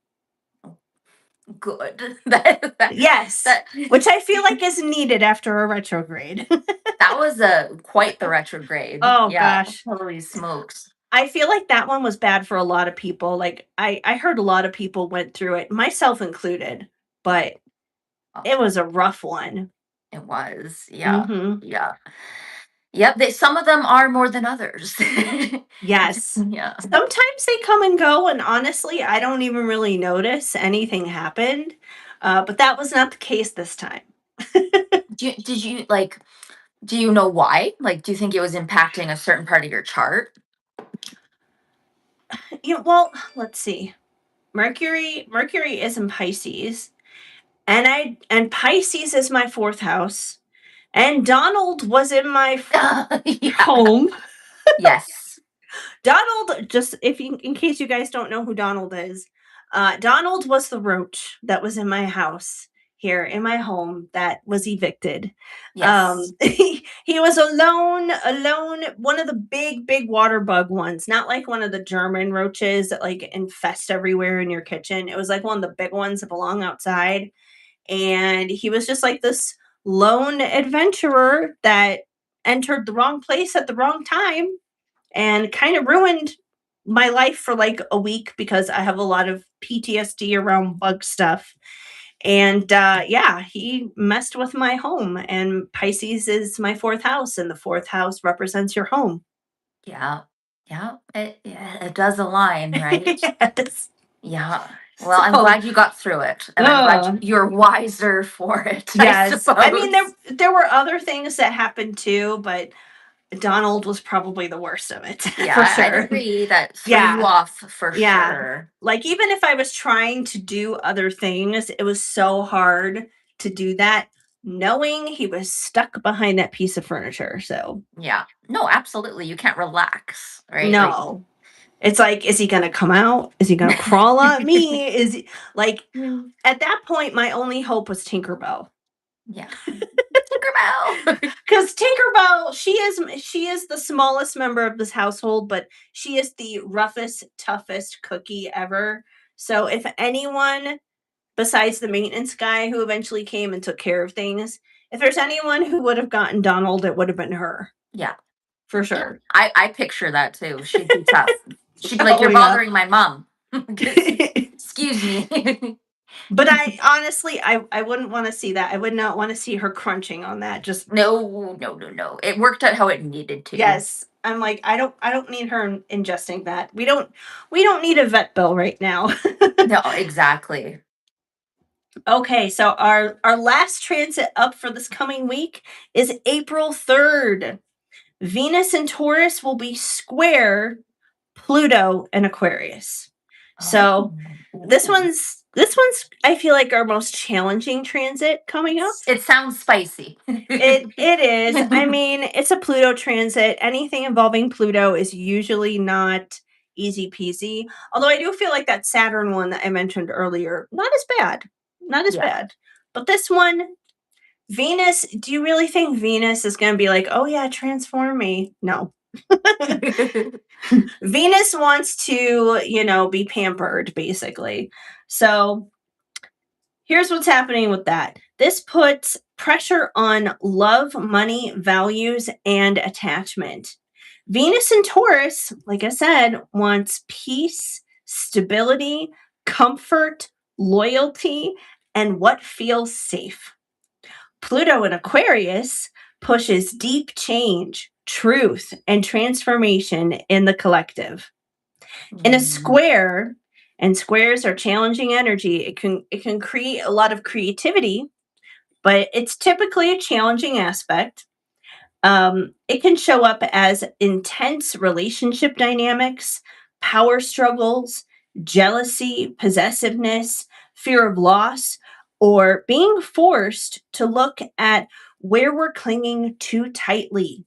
Good. That Yes, that which I feel like is needed after a retrograde. that was a quite the retrograde. Oh Yeah, gosh. holy smokes. I feel like that one was bad for a lot of people. Like I heard a lot of people went through it, myself included, but Oh, it was a rough one. it was. Yeah. Mhm. Yeah. Yep, some of them are more than others. Yes. Yeah. Sometimes they come and go, and honestly, I don't even really notice anything happened. But that was not the case this time. Did you like, do you know why? Like, do you think it was impacting a certain part of your chart? Well, let's see. Mercury is in Pisces, and Pisces is my fourth house, and Donald was in my Yeah. home. Yes. Donald, just if you, in case you guys don't know who Donald is, Donald was the roach that was in my house here in my home that was evicted. Yes. He was alone, one of the big, big water bug ones, not like one of the German roaches that like infest everywhere in your kitchen. It was like one of the big ones that belong outside. And he was just like this lone adventurer that entered the wrong place at the wrong time and kind of ruined my life for like a week because I have a lot of PTSD around bug stuff. And yeah, he messed with my home. And Pisces is my fourth house, and the fourth house represents your home. Yeah. Yeah, it does align, right? Yes. Yeah. Well, I'm So, glad you got through it, and I'm glad uh, you're wiser for it, I yes. I mean, there suppose. there were other things that happened too, but Donald was probably the worst of it Yeah, for I'd sure. agree that threw you Yeah. off for Yeah. sure. Like, even if I was trying to do other things, it was so hard to do that knowing he was stuck behind that piece of furniture, so Yeah. No, absolutely. You can't relax, right? Like, no. It's like, is he gonna come out? Is he gonna crawl on me? Is at that point, my only hope was Tinkerbell. yeah. Tinkerbell. Because Tinkerbell, she is the smallest member of this household, but she is the roughest, toughest cookie ever. So if anyone besides the maintenance guy who eventually came and took care of things, if there's anyone who would have gotten Donald, it would have been her Yeah, for yeah. sure. I picture that too. She'd be tough. She'd be like, Oh "You're yeah. bothering my mom." Excuse me. But I honestly, I wouldn't want to see that. I would not want to see her crunching on that. Just No, no, no, no. It worked out how it needed to. yes. I'm like, I don't need her ingesting that. We don't need a vet bill right now. No, exactly. Okay, so our last transit up for this coming week is April 3rd. Venus in Taurus will be square Pluto in Aquarius. Oh, So ooh. this one's I feel like our most challenging transit coming up. It sounds spicy. It is. I mean, it's a Pluto transit. Anything involving Pluto is usually not easy peasy. Although I do feel like that Saturn one that I mentioned earlier, not as bad. Not as Yeah. bad. But this one, Venus, do you really think Venus is going to be like, "Oh yeah, transform me?" No. Venus wants to, be pampered basically. So, here's what's happening with that. This puts pressure on love, money, values, and attachment. Venus in Taurus, like I said, wants peace, stability, comfort, loyalty, and what feels safe. Pluto in Aquarius pushes deep change, truth, and transformation in the collective. In a Mm. square, and squares are challenging energy, it can create a lot of creativity, but it's typically a challenging aspect. It can show up as intense relationship dynamics, power struggles, jealousy, possessiveness, fear of loss, or being forced to look at where we're clinging too tightly.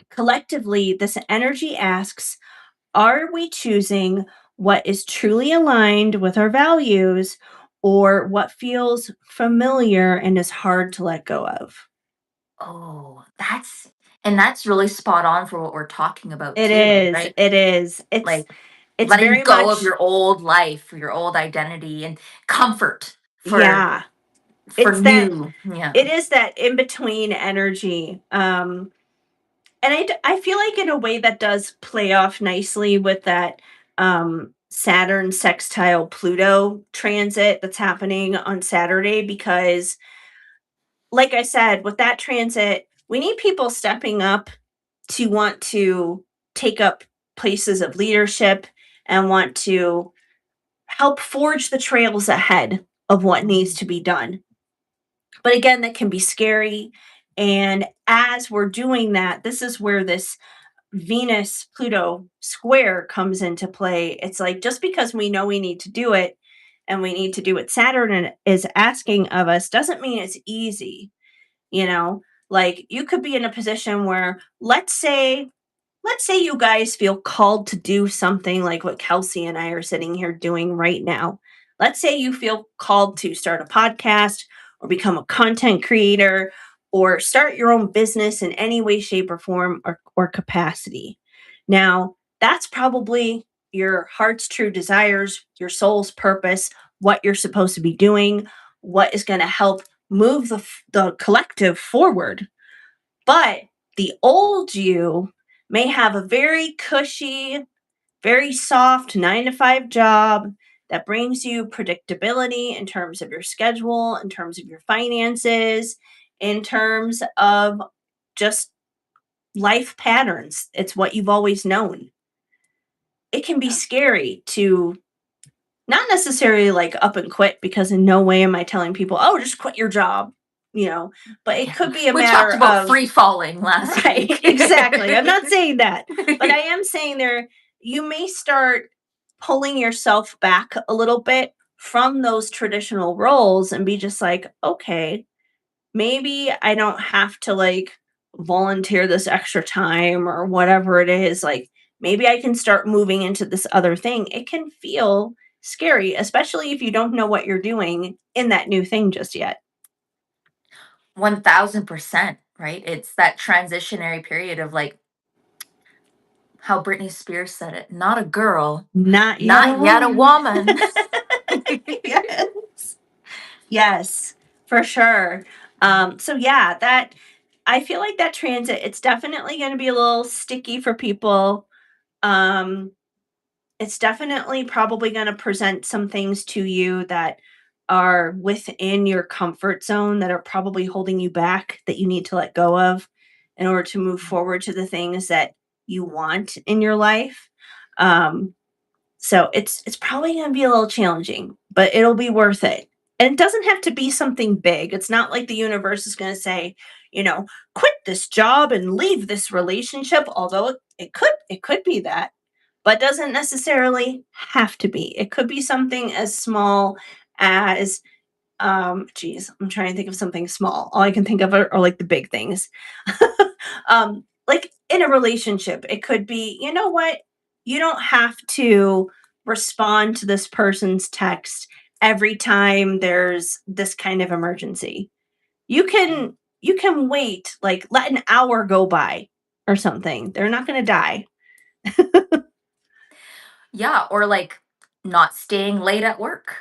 Collectively, this energy asks, are we choosing what is truly aligned with our values or what feels familiar and is hard to let go of? Oh, that's really spot on for what we're talking about It too, is. right? It is. It's Like it's letting very go of much your old life, your old identity, and comfort yeah. for It's that new. Yeah. it is that in between energy. And I feel like in a way that does play off nicely with that Saturn sextile Pluto transit that's happening on Saturday because like I said, with that transit, we need people stepping up to want to take up places of leadership and want to help forge the trails ahead of what needs Mm. to be done. But again, that can be scary. And as we're doing that, this is where this Venus Pluto square comes into play. It's like just because we know we need to do it and we need to do what Saturn is asking of us doesn't mean it's easy. You know, like you could be in a position where let's say you guys feel called to do something like what Kelsey and I are sitting here doing right now. Let's say you feel called to start a podcast or become a content creator or start your own business in any way, shape, or form or capacity. Now, that's probably your heart's true desires, your soul's purpose, what you're supposed to be doing, what is going to help move the collective forward. But the old you may have a very cushy, very soft 9 to 5 job that brings you predictability in terms of your schedule, in terms of your finances, in terms of just life patterns. It's what you've always known. It can be scary to not necessarily like up and quit because in no way am I telling people, oh, just quit your job, you know, but it Yeah. could be a We talked matter about of free falling last right, week. exactly. I'm not saying that, but I am saying you may start pulling yourself back a little bit from those traditional roles and be just like, okay, maybe I don't have to like volunteer this extra time or whatever it is. Like maybe I can start moving into this other thing. It can feel scary, especially if you don't know what you're doing in that new thing just yet. 1000%, right? It's that transitionary period of like how Britney Spears said it, not a girl, Not yet a not yet a woman. woman. Yes. Yes, for sure. So yeah, that I feel like that transit, it's definitely going to be a little sticky for people. Um, it's definitely probably going to present some things to you that are within your comfort zone that are probably holding you back that you need to let go of in order to move forward to the things that you want in your life. Um, so it's probably gonna be a little challenging, but it'll be worth it. And it doesn't have to be something big. It's not like the universe is gonna say, you know, quit this job and leave this relationship, although it could be that, but doesn't necessarily have to be. It could be something as small as geez, I'm trying to think of something small. All I can think of are like the big things. Like in a relationship, it could be, you know what? You don't have to respond to this person's text every time there's this kind of emergency. You can wait, like let an hour go by or something. They're not going to die. Yeah, or like not staying late at work.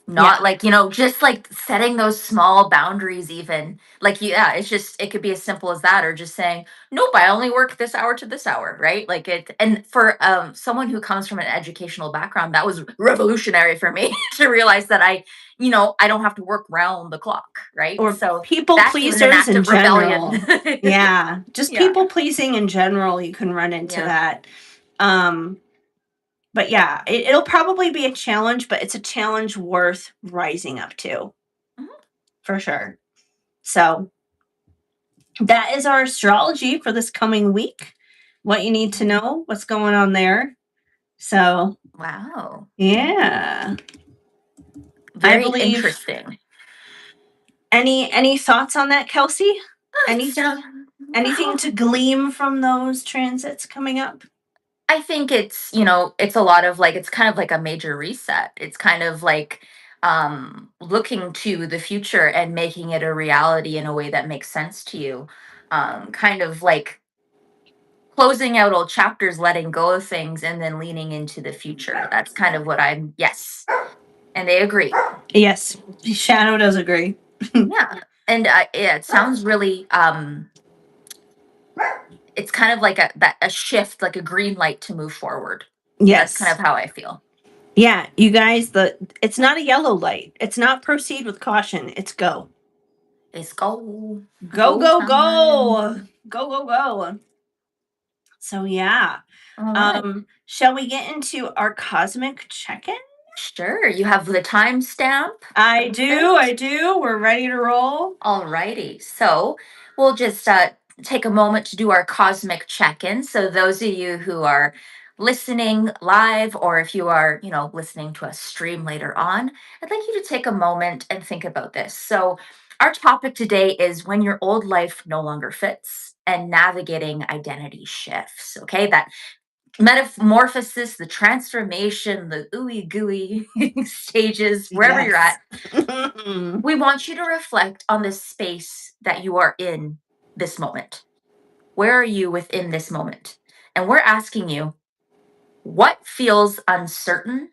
Not Yeah. like, just like setting those small boundaries even. Like yeah, it's just it could be as simple as that or just saying, "Nope, I only work this hour to this hour," right? Like it and for someone who comes from an educational background, that was revolutionary for me to realize that I don't have to work round the clock, right? Or So people that's even an pleasers act in of rebellion. general. Yeah, just Yeah. people pleasing in general, you can run into Yeah. that. Um, but yeah, it'll probably be a challenge, but it's a challenge worth rising up to Mhm. for sure. So that is our astrology for this coming week. What you need to know, what's going on there. So Wow. yeah, I Very believe. interesting. Any thoughts on that, Kelsey? Any So, anything to gleam from those transits coming up? I think it's a lot of like it's kind of like a major reset. It's kind of like looking to the future and making it a reality in a way that makes sense to you. Kind of like closing out old chapters, letting go of things and then leaning into the future. That's kind of what I'm yes. And they agree. Yes, Shadow does agree. Yeah. And yeah, it sounds really it's kind of like a shift, like a green light to move forward. That's kind Yes. of how I feel. Yeah, you guys, it's not a yellow light. It's not proceed with caution. It's go. It's go. Go, Go go, time. go. Go, go, go. So yeah. All right. Shall we get into our cosmic check-in? Sure. You have the timestamp. I do, I Perfect. do. We're ready to roll. All righty. So we'll just take a moment to do our cosmic check-in. So those of you who are listening live, or if you are, listening to us stream later on, I'd like you to take a moment and think about this. So our topic today is when your old life no longer fits and navigating identity shifts. Okay, that metamorphosis, the transformation, the ooey gooey stages, wherever you're Yes. at, we want you to reflect on the space that you are in this moment. Where are you within this moment? And we're asking you, what feels uncertain,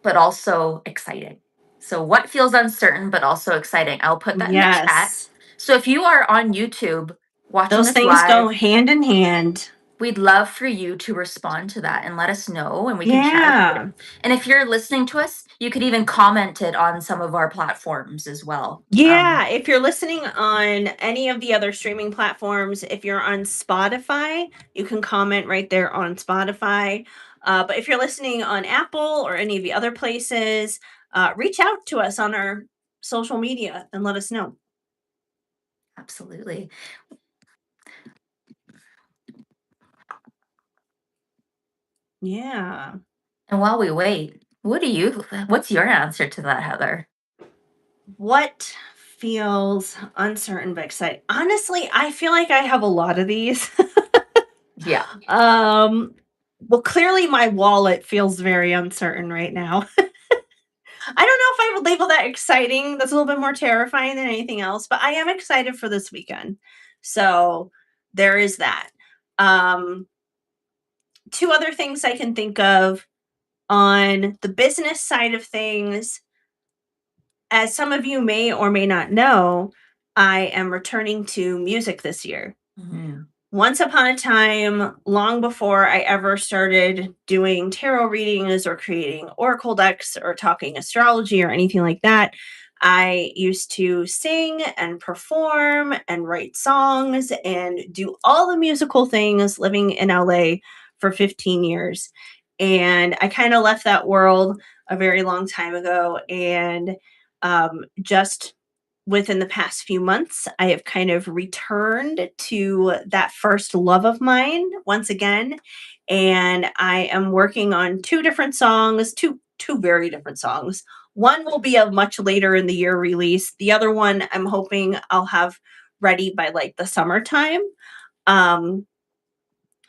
but also exciting? So, what feels uncertain, but also exciting? I'll put that in the chat. Yes. So, if you are on YouTube watching Those this things go live, hand in hand. we'd love for you to respond to that and let us know, and we can chat about it. Yeah. And if you're listening to us, you could even comment it on some of our platforms as well. Yeah, if you're listening on any of the other streaming platforms, if you're on Spotify, you can comment right there on Spotify. But if you're listening on Apple or any of the other places, reach out to us on our social media and let us know. Absolutely. Yeah. And while we wait, what's your answer to that, Heather? What feels uncertain but exciting? Honestly, I feel like I have a lot of these. Yeah. um, well, clearly my wallet feels very uncertain right now. I don't know if I would label that exciting. That's a little bit more terrifying than anything else, but I am excited for this weekend. So there is that. Um, Two other things I can think of on the business side of things. As some of you may or may not know, I am returning to music this year. Mhm. Once upon a time, long before I ever started doing tarot readings or creating oracle decks or talking astrology or anything like that, I used to sing and perform and write songs and do all the musical things living in LA for 15 years. And I kind of left that world a very long time ago. And just within the past few months, I have kind of returned to that first love of mine once again. And I am working on two different songs, two very different songs. One will be a much later in the year release. The other one I'm hoping I'll have ready by like the summertime. Um,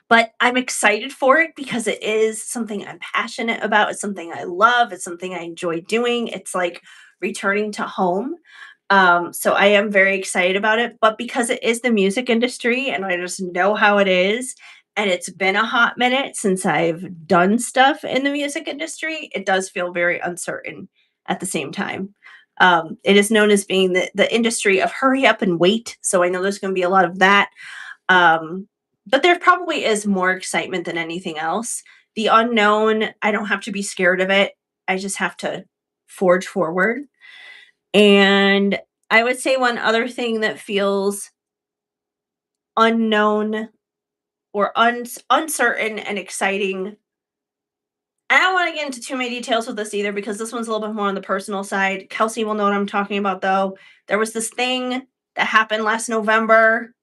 but I'm excited for it because it is something I'm passionate about. It's something I love. It's something I enjoy doing. It's like returning to home. So I am very excited about it. But because it is the music industry and I just know how it is, and it's been a hot minute since I've done stuff in the music industry, it does feel very uncertain at the same time. It is known as being the industry of hurry up and wait. So I know there's going to be a lot of that. Um, but there probably is more excitement than anything else. The unknown, I don't have to be scared of it. I just have to forge forward. And I would say one other thing that feels unknown or uncertain and exciting. I don't want to get into too many details with this either because this one's a little bit more on the personal side. Kelsey will know what I'm talking about though. There was this thing that happened last November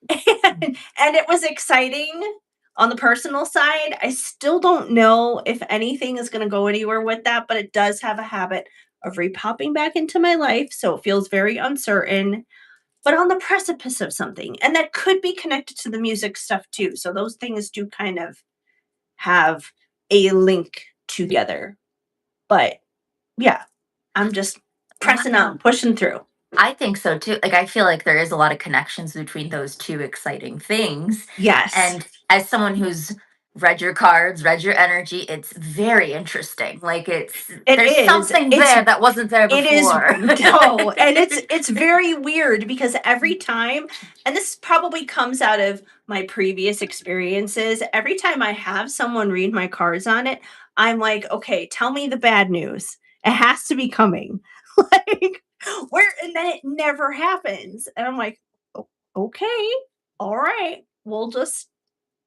and it was exciting on the personal side. I still don't know if anything is going to go anywhere with that, but it does have a habit of repopping back into my life. So it feels very uncertain, but on the precipice of something. And that could be connected to the music stuff too. So those things do kind of have a link together. But yeah, I'm just pressing Wow. on, pushing through. I think so too. Like, I feel like there is a lot of connections between those two exciting things. Yes. And as someone who's read your cards, read your energy, it's very interesting. Like, It there's is. something there that wasn't there It is before. no, and it's very weird because every time, and this probably comes out of my previous experiences, every time I have someone read my cards on it, I'm like, okay, tell me the bad news. It has to be coming. Like where and then it never happens. And I'm like, okay, all right, we'll just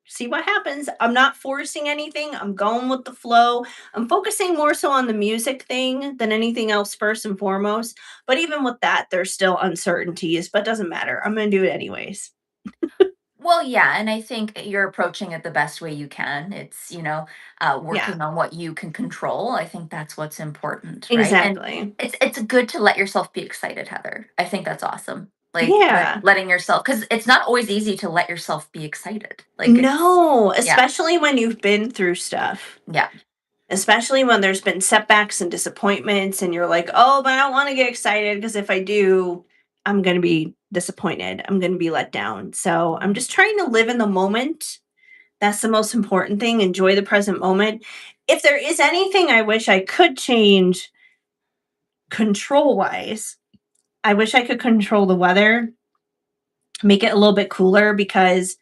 see what happens. I'm not forcing anything. I'm going with the flow. I'm focusing more so on the music thing than anything else first and foremost. But even with that, there's still uncertainties, but doesn't matter. I'm going to do it anyways. Well, yeah, and I think you're approaching it the best way you can. It's, Yeah, working on what you can control. I think that's what's important, right? And exactly. it's good to let yourself be excited, Heather. I think that's awesome. Like, Yeah. letting yourself, because it's not always easy to let yourself be excited. Like, it's No, yeah, especially when you've been through stuff. yeah. Especially when there's been setbacks and disappointments and you're like, "Oh, but I don't wanna get excited because if I do, I'm gonna be disappointed. I'm gonna be let down." So, I'm just trying to live in the moment. That's the most important thing, enjoy the present moment. If there is anything I wish I could change control-wise, I wish I could control the weather, make it a little bit cooler because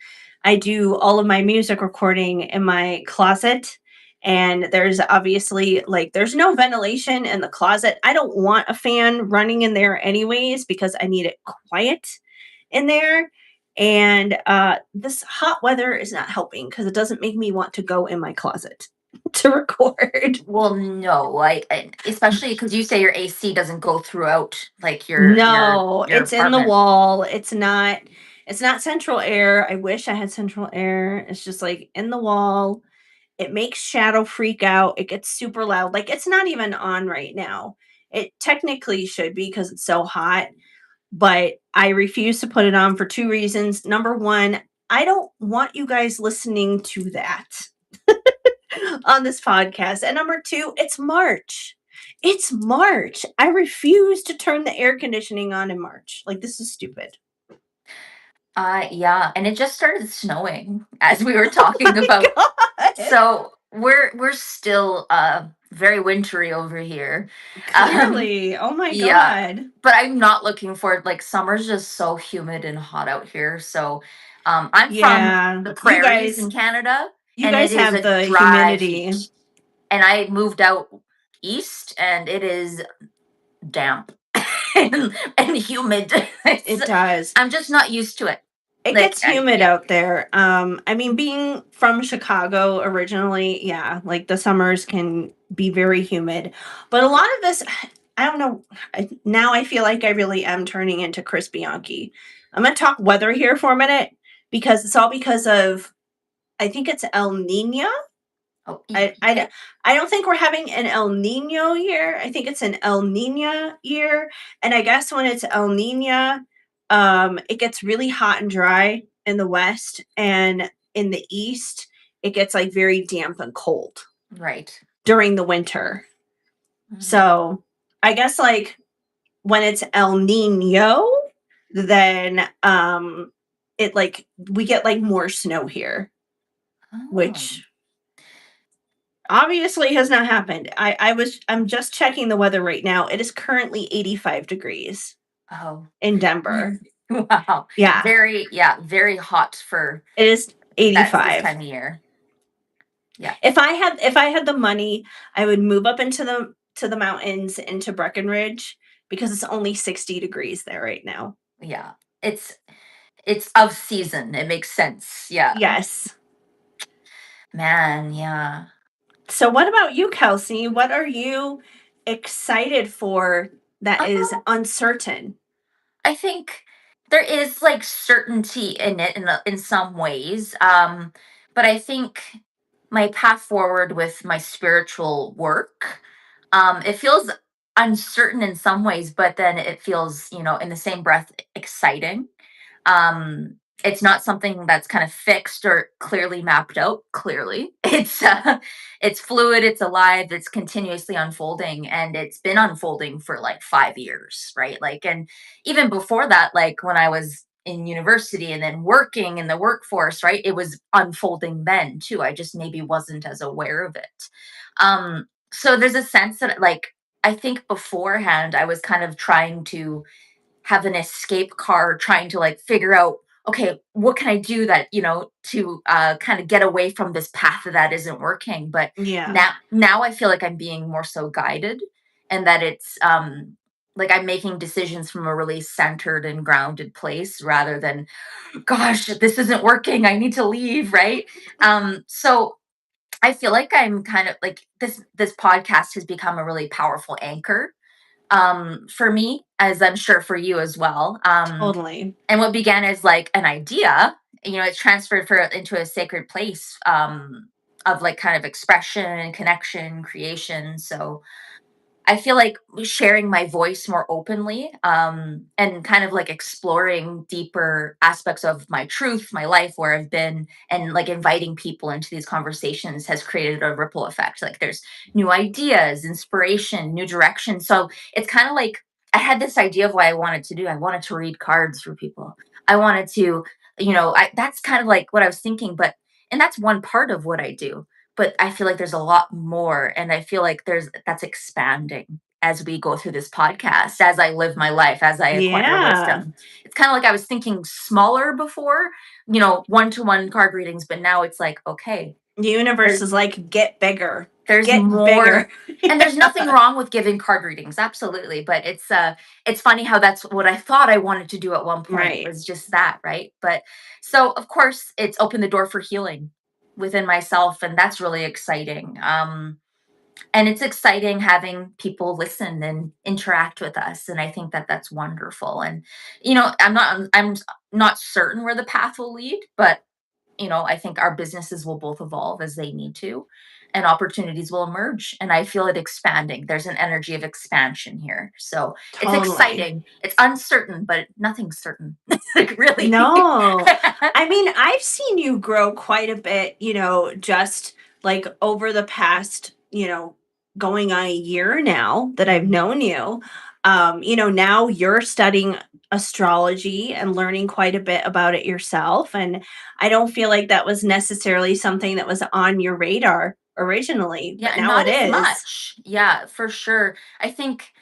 I do all of my music recording in my closet. And there's obviously like there's no ventilation in the closet. I don't want a fan running in there anyways because I need it quiet in there. And this hot weather is not helping because it doesn't make me want to go in my closet to record. Well, no, especially because you say your AC doesn't go throughout like No, your it's in the apartment. wall. It's not central air. I wish I had central air. It's just like in the wall. It makes shadow freak out. It gets super loud. Like it's not even on right now. It technically should be because it's so hot, but I refuse to put it on for two reasons. Number one, I don't want you guys listening to that on this podcast. And number two, it's March. It's March. I refuse to turn the air conditioning on in March. Like, this is stupid. Yeah, and it just started snowing as we were Oh talking my about. god. So we're still very wintry over here. Um Clearly. Oh my yeah, god. but I'm not looking forward, like summer's just so humid and hot out here. So I'm from Yeah. the prairies in Canada, You and it guys is have a the dry humidity. heat. And I moved out east and it is damp and humid. It's, It does. I'm just not used to it. It Like gets humid yeah. out there. I mean, being from Chicago originally, yeah, like the summers can be very humid. But a lot of this, I don't know. Now I feel like I really am turning into Chris Bianchi. I'm going to talk weather here for a minute because it's all because of, I think it's El Nino. Oh, I, I, yeah. d- I don't think we're having an El Nino year. I think it's an El Nina year. And I guess when it's El Nina, it gets really hot and dry in the west. And in the east, it gets like very damp and cold Right. during the winter. Mm. So I guess like when it's El Nino, then it like we get like more snow here, Oh, which obviously has not happened. I'm just checking the weather right now. It is currently 85 degrees oh. in Denver. Wow. Yeah, Very, yeah, very hot for it is that's this 85. time of year. Yeah. If I had the money, I would move up into the mountains into Breckenridge because it's only 60 degrees there right now. Yeah. It's it's of season. It makes sense. Yeah. Yes. Man, yeah. So what about you, Kelsey? What are you excited for that is Um, uncertain? I think there is like certainty in it in some ways. But I think my path forward with my spiritual work, it feels uncertain in some ways, but then it feels, in the same breath exciting. um it's not something that's kind of fixed or clearly mapped out clearly. It's fluid, it's alive, it's continuously unfolding, and it's been unfolding for like 5 years, right? Like, and even before that, like when I was in university and then working in the workforce, right, it was unfolding then too. I just maybe wasn't as aware of it. So there's a sense that, like, I think beforehand I was kind of trying to have an escape car, trying to like figure out, okay, what can I do that, to kind of get away from this path that isn't working. But Yeah. now I feel like I'm being more so guided, and that it's like I'm making decisions from a really centered and grounded place rather than, gosh, this isn't working, I need to leave, right? So I feel like I'm kind of like this podcast has become a really powerful anchor, for me, as I'm sure for you as well. Totally. And what began as like an idea, it's transferred into a sacred place, of like kind of expression, connection, creation. So I feel like sharing my voice more openly, and kind of like exploring deeper aspects of my truth, my life, where I've been, and like inviting people into these conversations has created a ripple effect. Like there's new ideas, inspiration, new direction. So it's kind of like I had this idea of what I wanted to do. I wanted to read cards for people. I wanted to, that's kind of like what I was thinking, and that's one part of what I do, but I feel like there's a lot more, and I feel like that's expanding as we go through this podcast, as I live my life, as I acquire Yeah. wisdom. It's kind of like I was thinking smaller before, one-to-one card readings, but now it's like, okay, The universe there's is like, get bigger, there's get bigger. more. And there's nothing wrong with giving card readings, absolutely, but it's funny how that's what I thought I wanted to do at one point, Right. was just that, right? But so of course it's opened the door for healing within myself, and that's really exciting. And it's exciting having people listen and interact with us, and I think that that's wonderful. And I'm not certain where the path will lead, but I think our businesses will both evolve as they need to, and opportunities will emerge. And I feel it expanding. There's an energy of expansion here. So it's Totally. exciting. It's uncertain, but nothing's certain. Like, really. No. I mean, I've seen you grow quite a bit, just like over the past, going on a year now that I've known you. Now you're studying astrology and learning quite a bit about it yourself. And I don't feel like that was necessarily something that was on your radar originally, but Yeah, now not it as is. much. Yeah, for sure. I think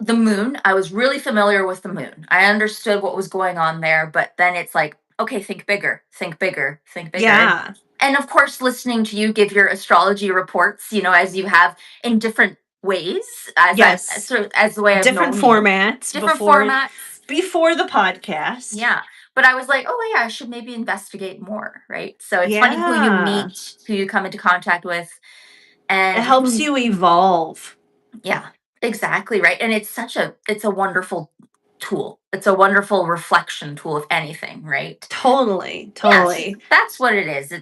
the moon, I was really familiar with the moon. I understood what was going on there, but then it's like, okay, think bigger, think bigger, think bigger. Yeah. And of course, listening to you give your astrology reports, as you have in different ways, Yes. as the way I've Different known you, formats different before formats. before the podcast. Yeah. But I was like, oh yeah, I should maybe investigate more, right? So it's funny who you Yeah. meet, who you come into contact with, It and helps you evolve. yeah, exactly right. And it's a wonderful tool. It's a wonderful reflection tool, if anything, right? Totally. Yes, Totally. that's what it is.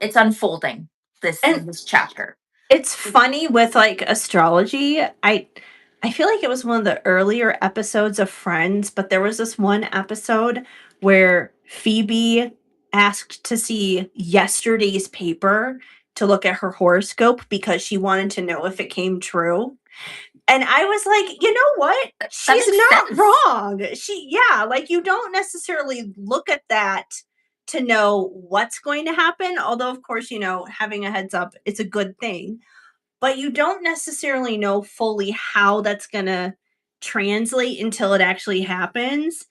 It's unfolding this And this chapter. it's funny with like astrology. I feel like it was one of the earlier episodes of Friends, but there was this one episode where Phoebe asked to see yesterday's paper to look at her horoscope because she wanted to know if it came true. And I was like, you know what? That She's makes not sense. wrong. Yeah, like you don't necessarily look at that to know what's going to happen. Although, of course, having a heads up, it's a good thing, but you don't necessarily know fully how that's going to translate until it actually happens.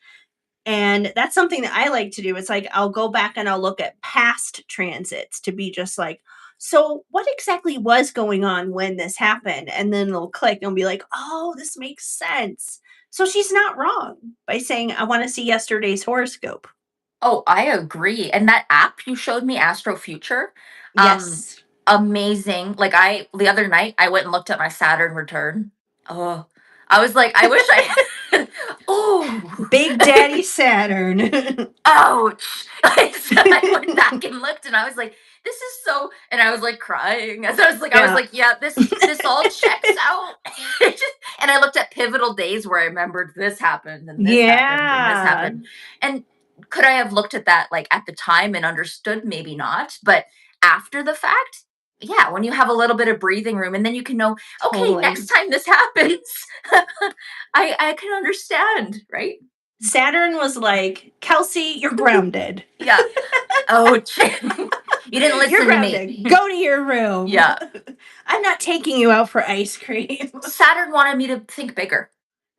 And that's something that I like to do. It's like I'll go back and I'll look at past transits to be just like, so what exactly was going on when this happened? And then it'll click and be like, oh, this makes sense. So she's not wrong by saying, I want to see yesterday's horoscope. Oh, I agree. And that app you showed me, Astro Future, um, Yes. amazing. Like the other night I went and looked at my Saturn return. Oh, I was like, I wish I oh Big Daddy Saturn. ouch. Like, so I went back and looked and I was like, this is so, and I was like crying as I was Yeah. like, yeah, this all checks out. It just, and I looked at pivotal days where I remembered this happened and this happened and this Yeah. happened. And could I have looked at that like at the time and understood? Maybe not. But after the fact, yeah, when you have a little bit of breathing room and then you can know, okay, next Totally. time this happens, I can understand, right? Saturn was like, Kelsey, you're grounded. Yeah. Oh, you didn't You're listen to me. grounded. Go to your room. Yeah. I'm not taking you out for ice cream. Saturn wanted me to think bigger.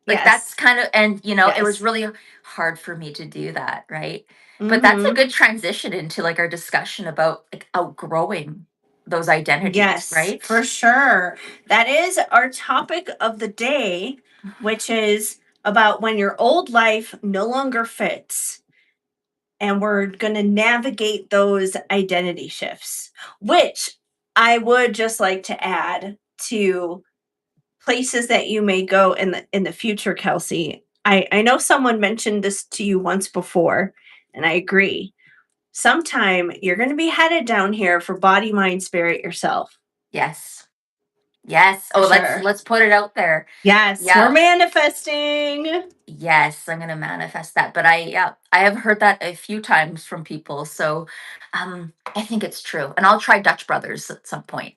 Like that's Yes. kind of, and it was Yes. really hard for me to do that, right? But that's a Mhm. good transition into like our discussion about like outgrowing those identities, Yes, right? for sure. That is our topic of the day, which is about when your old life no longer fits. And we're going to navigate those identity shifts, which I would just like to add to places that you may go in the future, Kelsey. I know someone mentioned this to you once before, and I agree. Sometime you're going to be headed down here for body, mind, spirit yourself. Yes. Yes. For Oh, let's sure. let's put it out there. Yes, we're Yeah. manifesting. Yes, I'm gonna manifest that. But I have heard that a few times from people. So I think it's true. And I'll try Dutch Brothers at some point.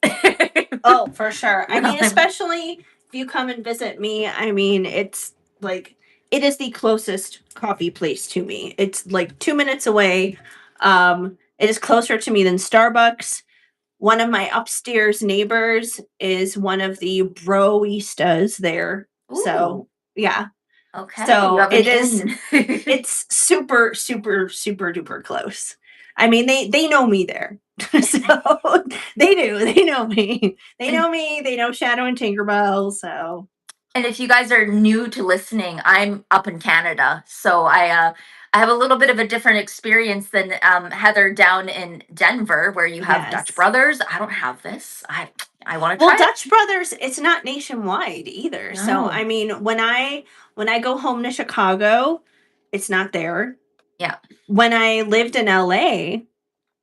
Oh, for sure. I Well, mean, especially if you come and visit me, I mean, it's like it is the closest coffee place to me. It's like 2 minutes away. It is closer to me than Starbucks. One of my upstairs neighbors is one of the broistas there. So, ooh, yeah. okay. You So, have an it is in. it's super, super, super duper close. I mean, they know me there. So they do. They know me. They and know me. They know Shadow and Tinkerbell. So and if you guys are new to listening, I'm up in Canada. So I have a little bit of a different experience than Heather down in Denver, where you have Dutch yes. Brothers. I don't have this. I want to Well, try it. Dutch Brothers, it's not nationwide either. So No. I mean, when I go home to Chicago, it's not there. Yeah. When I lived in LA,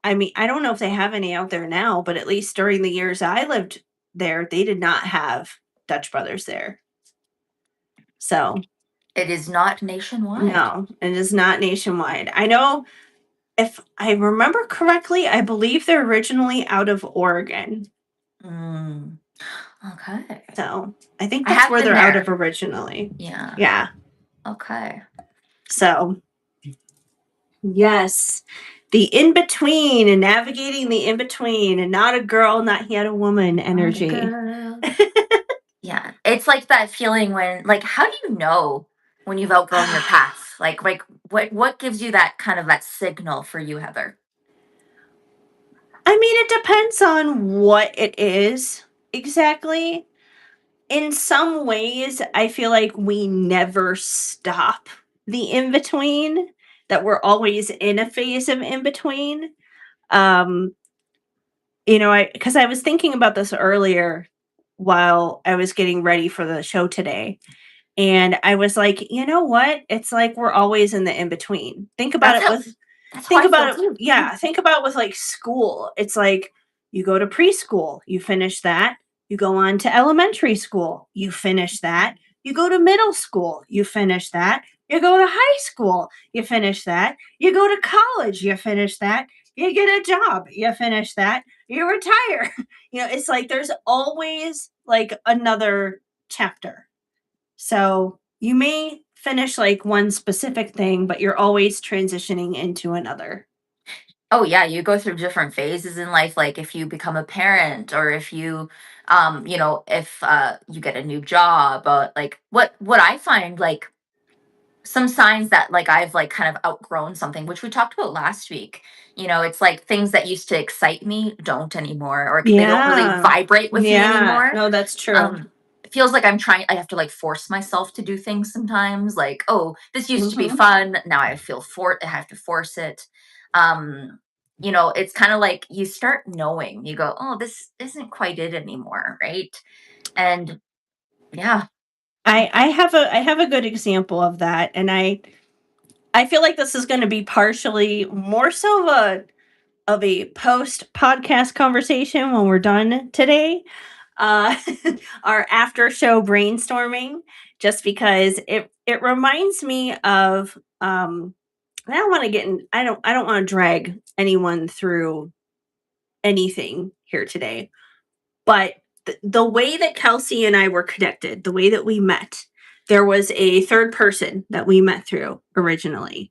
I mean, I don't know if they have any out there now, but at least during the years I lived there, they did not have Dutch Brothers there. So It is not nationwide. no, it is not nationwide. I know if I remember correctly, I believe they're originally out of Oregon. Mm. Okay. So I think I that's have where been they're out of there. originally. Yeah. Yeah. Okay. So, yes. The in between and navigating the in between and not a girl, not yet a woman Not a energy. girl. Yeah. It's like that feeling when like how do you know when you've outgrown your path? Like what gives you that kind of that signal for you, Heather? I mean, it depends on what it is exactly. In some ways, I feel like we never stop the in between, that we're always in a phase of in between. Um, because I was thinking about this earlier while I was getting ready for the show today. And I was like, you know what? It's like we're always in the in between. That's how that's how I feel too. Yeah, think about with like school. It's like you go to preschool, you finish that, you go on to elementary school, you finish that, you go to middle school, you finish that, you go to high school, you finish that, you go to college, you finish that, you get a job, you finish that, you retire. It's like there's always like another chapter. So you may finish like one specific thing, but you're always transitioning into another. Oh yeah, you go through different phases in life, like if you become a parent or if you if you get a new job, like what I find like some signs that like I've like kind of outgrown something, which we talked about last week. It's like things that used to excite me don't anymore, or they don't really Yeah. vibrate with me Yeah. anymore. No, that's true. um it feels like I have to like force myself to do things sometimes, like, oh, this used to be Hmm. fun, now I have to force it. It's kind of like you start knowing, you go, oh, this isn't quite it anymore, right? And yeah. I have a good example of that, and I feel like this is going to be partially more so of a post podcast conversation when we're done today. uh, our after show brainstorming, just because it reminds me of. I don't want to get in. I don't want to drag anyone through anything here today, but the way that Kelsey and I were connected, the way that we met, there was a third person that we met through originally,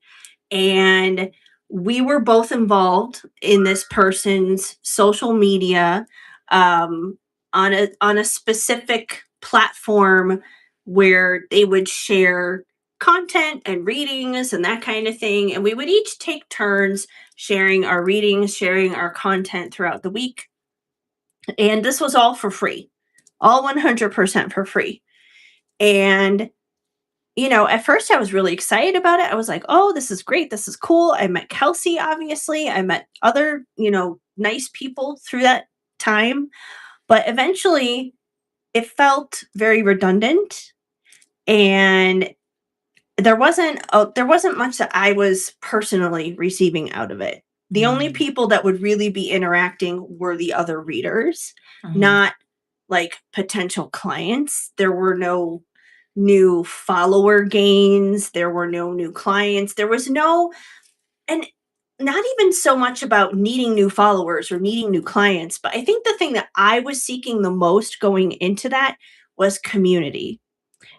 and we were both involved in this person's social media, um, on a specific platform where they would share content and readings and that kind of thing, and we would each take turns sharing our readings, sharing our content throughout the week, and this was all for free, all 100% for free. And at first I was really excited about it. I was like, oh, this is great. This is cool. I met Kelsey, obviously. I met other, nice people through that time. But eventually it felt very redundant. And there wasn't much that I was personally receiving out of it. The only Mm, people that would really be interacting were the other readers, mhm. not like potential clients. There were no new follower gains, there were no new clients, there was no, and not even so much about needing new followers or needing new clients, but I think the thing that I was seeking the most going into that was community,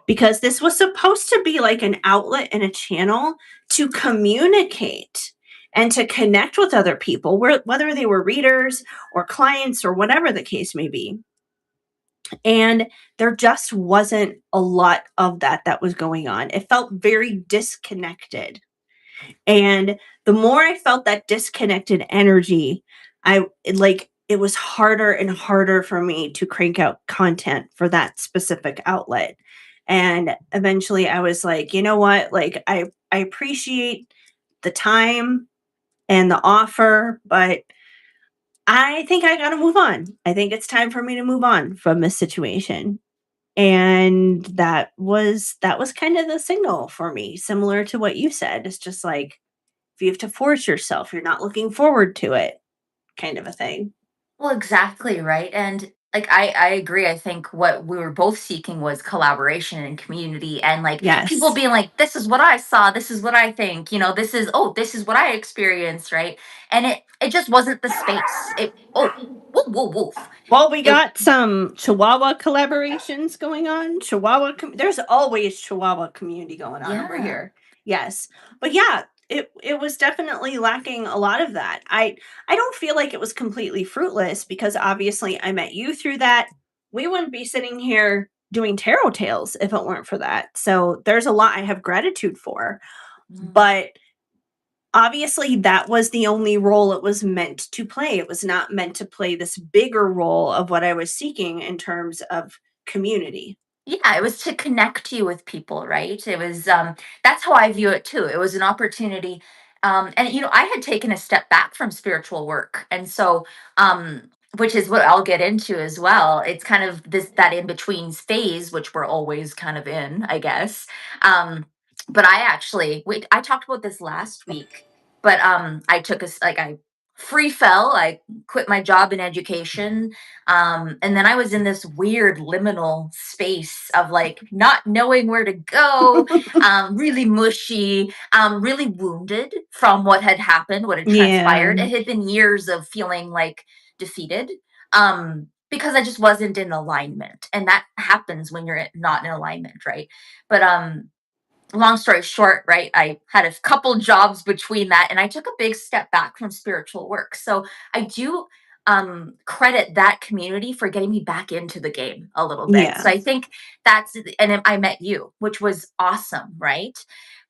because this was supposed to be like an outlet and a channel to communicate and to connect with other people, whether they were readers or clients or whatever the case may be. And there just wasn't a lot of that was going on. It felt very disconnected. And the more I felt that disconnected energy, it was harder and harder for me to crank out content for that specific outlet. And eventually I was like, you know what? Like I appreciate the time and the offer, but I think I got to move on. I think it's time for me to move on from this situation. And that was kind of the signal for me, similar to what you said. It's just like if you have to force yourself, you're not looking forward to it, kind of a thing. Well, exactly, right? And like I agree. I think what we were both seeking was collaboration and community and like people Yes. being like, this is what I saw, this is what I think, this is what I experienced, right? And it just wasn't the space. It oh, woof, woof, woof. Well, we It got some Chihuahua collaborations going on. There's always Chihuahua community going on over yeah. here. Yes. But yeah, it was definitely lacking a lot of that. I don't feel like it was completely fruitless because obviously I met you through that. We wouldn't be sitting here doing tarot tales if it weren't for that. So there's a lot I have gratitude for. Mm. But obviously that was the only role it was meant to play. It was not meant to play this bigger role of what I was seeking in terms of community. Yeah, it was to connect you with people, right? It was that's how I view it too. It was an opportunity. And I had taken a step back from spiritual work. And so which is what I'll get into as well. It's kind of this that in between phase, which we're always kind of in, I guess. But I talked about this last week, but I took I free fell. I quit my job in education, and then I was in this weird liminal space of like not knowing where to go, really mushy, really wounded from what had happened, what had Yeah. transpired. It had been years of feeling like defeated, because I just wasn't in alignment. And that happens when you're not in alignment, right? But long story short, right, I had a couple jobs between that and I took a big step back from spiritual work. So I do credit that community for getting me back into the game a little bit. So Yeah. I think and then I met you, which was awesome, right?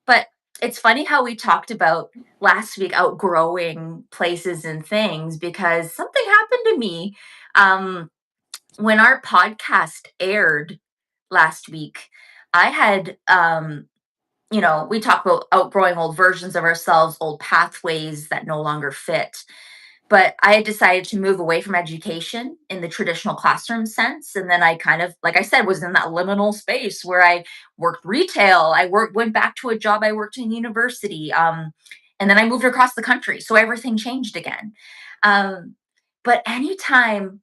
But it's funny how we talked about last week outgrowing places and things because something happened to me um when our podcast aired last week. I had we talk about outgrowing old versions of ourselves, old pathways that no longer fit. But I had decided to move away from education in the traditional classroom sense. And then I kind of, like I said, was in that liminal space where I worked retail. Went back to a job I worked in university. And then I moved across the country. So everything changed again. Um, but anytime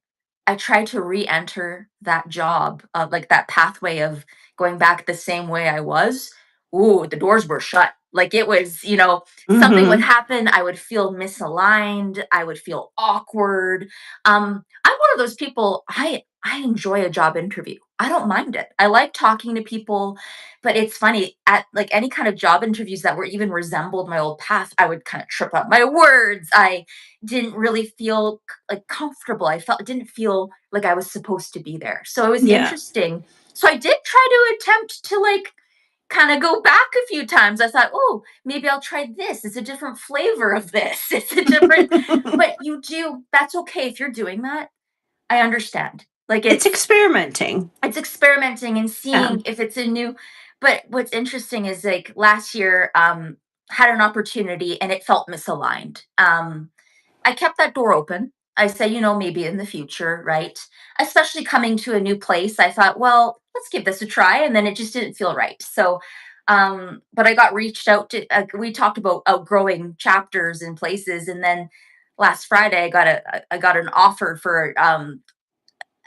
I tried to re enter that job, like that pathway of going back the same way I was, ooh, the doors were shut. Like it was, something would Mhm. happen. I would feel misaligned. I would feel awkward. I'm one of those people. I enjoy a job interview. I don't mind it. I like talking to people, but it's funny at like any kind of job interviews that were even resembled my old path. I would kind of trip up my words. I didn't really feel like comfortable. I felt it didn't feel like I was supposed to be there. So it was Yeah. interesting. So I did try to attempt to like kind of go back a few times. I thought, oh, maybe I'll try this. It's a different flavor of this. It's a different, but that's okay if you're doing that. I understand. Like It's experimenting. it's experimenting and Yeah. seeing if it's a new, but what's interesting is like last year, had an opportunity and it felt misaligned. I kept that door open. I say, maybe in the future, right? Especially coming to a new place, I thought, well, let's give this a try. And then it just didn't feel right. So, but I got reached out to, we talked about outgrowing chapters and places. And then last Friday, I got an offer for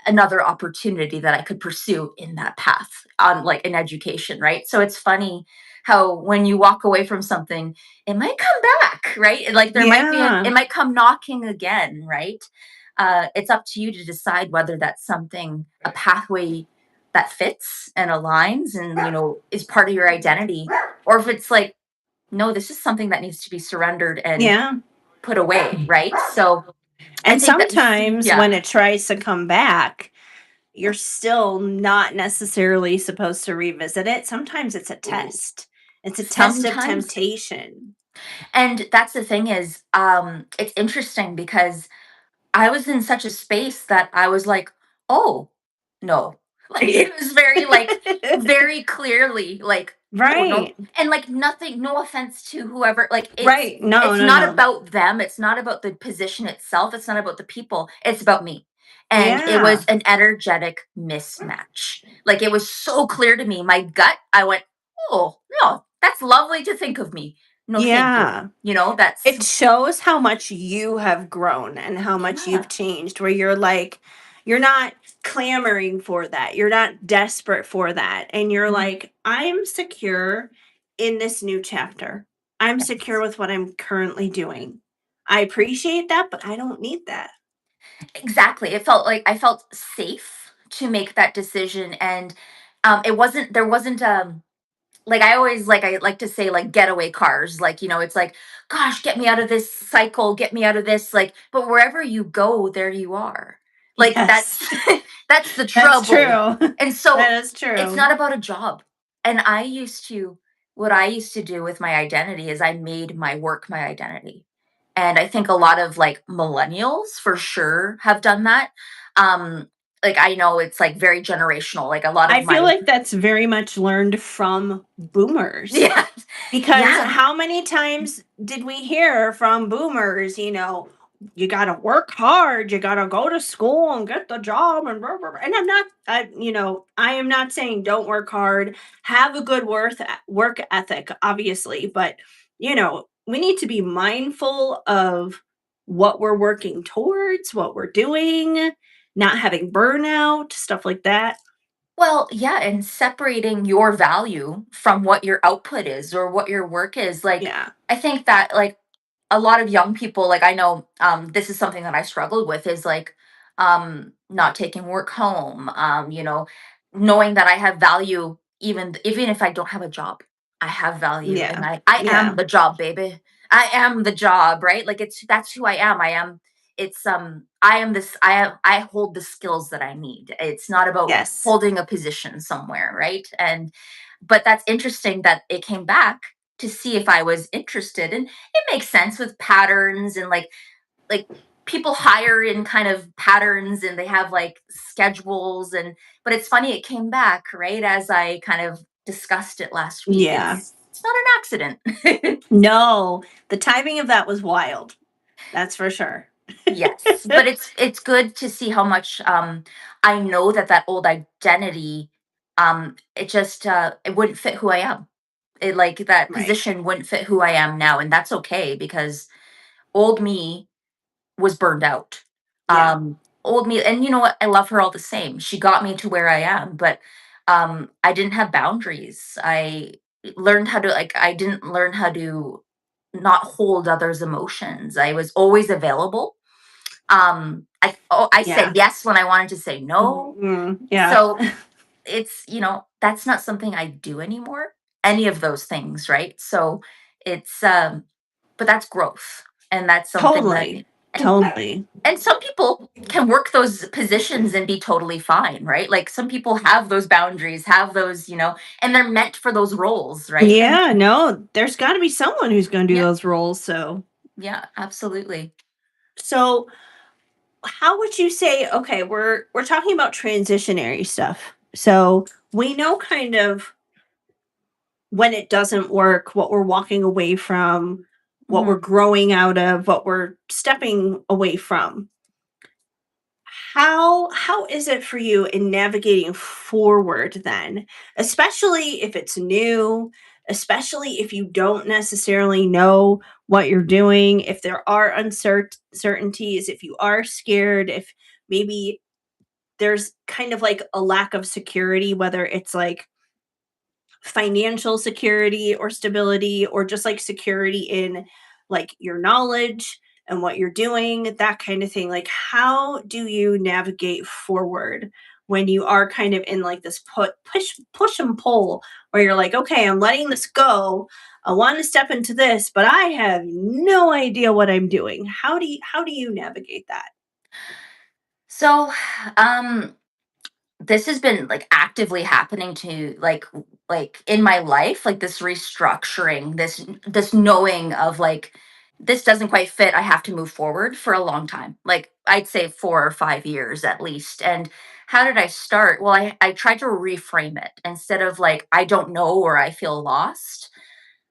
another opportunity that I could pursue in that path on like in education, right? So it's funny how when you walk away from something, it might come back, right? Like Yeah. it might come knocking again, right? It's up to you to decide whether that's something, a pathway that fits and aligns and is part of your identity, or if it's like, no, this is something that needs to be surrendered and Yeah. put away, right? So I And think that sometimes yeah, when it tries to come back, you're still not necessarily supposed to revisit it. Sometimes it's a test. It's a test of sometimes. temptation. And that's the thing is, it's interesting because I was in such a space that I was like, "Oh, no." Like, it was very, like, very clearly, like, "Oh, no." Right. And, like, nothing no offense to whoever, like, Right. No, it's no, not no. about them, it's not about the position itself, it's not about the people, it's about me. And it was Yeah. an energetic mismatch. Like, it was so clear to me, my gut, I went, "Oh, no, that's lovely to think of me. No, thank you." Yeah. That's It shows how much you have grown and how much yeah. you've changed, where you're like, you're not clamoring for that. You're not desperate for that. And you're Mhm. like, I'm secure in this new chapter. I'm secure Yes. with what I'm currently doing. I appreciate that, but I don't need that. Exactly. It felt like I felt safe to make that decision, and it wasn't there wasn't like I always like I like to say like getaway cars, like it's like, gosh, get me out of this cycle, get me out of this, like, but wherever you go, there you are. Like Yes. that's that's the That's trouble. true. And so That is it's true. not about a job. And what I used to do with my identity is I made my work my identity. And I think a lot of like millennials for sure have done that. um like I know it's like very generational, like a lot I of feel my like that's very much learned from boomers. yeah. Because Yeah. how many times did we hear from boomers, you got to work hard, you got to go to school and get the job and blah, blah, blah. And I am not saying don't work hard, have a good work ethic obviously, but we need to be mindful of what we're working towards, what we're doing, not having burnout, stuff like that. Well, yeah, and separating your value from what your output is or what your work is. Like, Yeah. I think that like a lot of young people, like I know this is something that I struggled with is like not taking work home, knowing that I have value even if I don't have a job. I have value and Yeah. I am Yeah. the job, baby. I am the job, right? Like that's who I am. I hold the skills that I need. It's not about Yes. holding a position somewhere, right? And but that's interesting that it came back to see if I was interested. And it makes sense with patterns and like people hire in kind of patterns and they have like schedules. And but it's funny it came back right as I kind of discussed it last week. Yeah. It's not an accident. No, the timing of that was wild. That's for sure. Yes, but it's good to see how much I know that that old identity it just it wouldn't fit who I am. It like that Right. position wouldn't fit who I am now, and that's okay because old me was burned out. Yeah. Old me, and you know what? I love her all the same. She got me to where I am, but I didn't have boundaries. I didn't learn how to not hold others' emotions. I was always available. I said Yeah. yes when I wanted to say no. Yeah. So it's that's not something I do anymore. Any of those things, right? So it's but that's growth, and that's something that Totally. and Totally. and some people can work those positions and be totally fine, right? Like some people have those boundaries, have those, and they're meant for those roles, right? And Yeah, no, there's got to be someone who's going to do yeah, those roles. yeah, absolutely. So how would you say, okay, we're talking about transitionary stuff. So, we know kind of when it doesn't work, what we're walking away from, what we're Mhm. growing out of, what we're stepping away from. How is it for you in navigating forward then? Especially if it's new, especially if you don't necessarily know what you're doing, if there are uncertainties, if you are scared, if maybe there's kind of like a lack of security, whether it's like financial security or stability or just like security in like your knowledge and what you're doing, that kind of thing. Like how do you navigate forward when you are kind of in like this push and pull where you're like, okay, I'm letting this go, I want to step into this, but I have no idea what I'm doing. How do you navigate that? So, um this has been like actively happening to like in my life, like this restructuring, this knowing of like this doesn't quite fit, I have to move forward for a long time, like I'd say 4 or 5 years at least. And how did I start? Well, I tried to reframe it instead of like I don't know or I feel lost.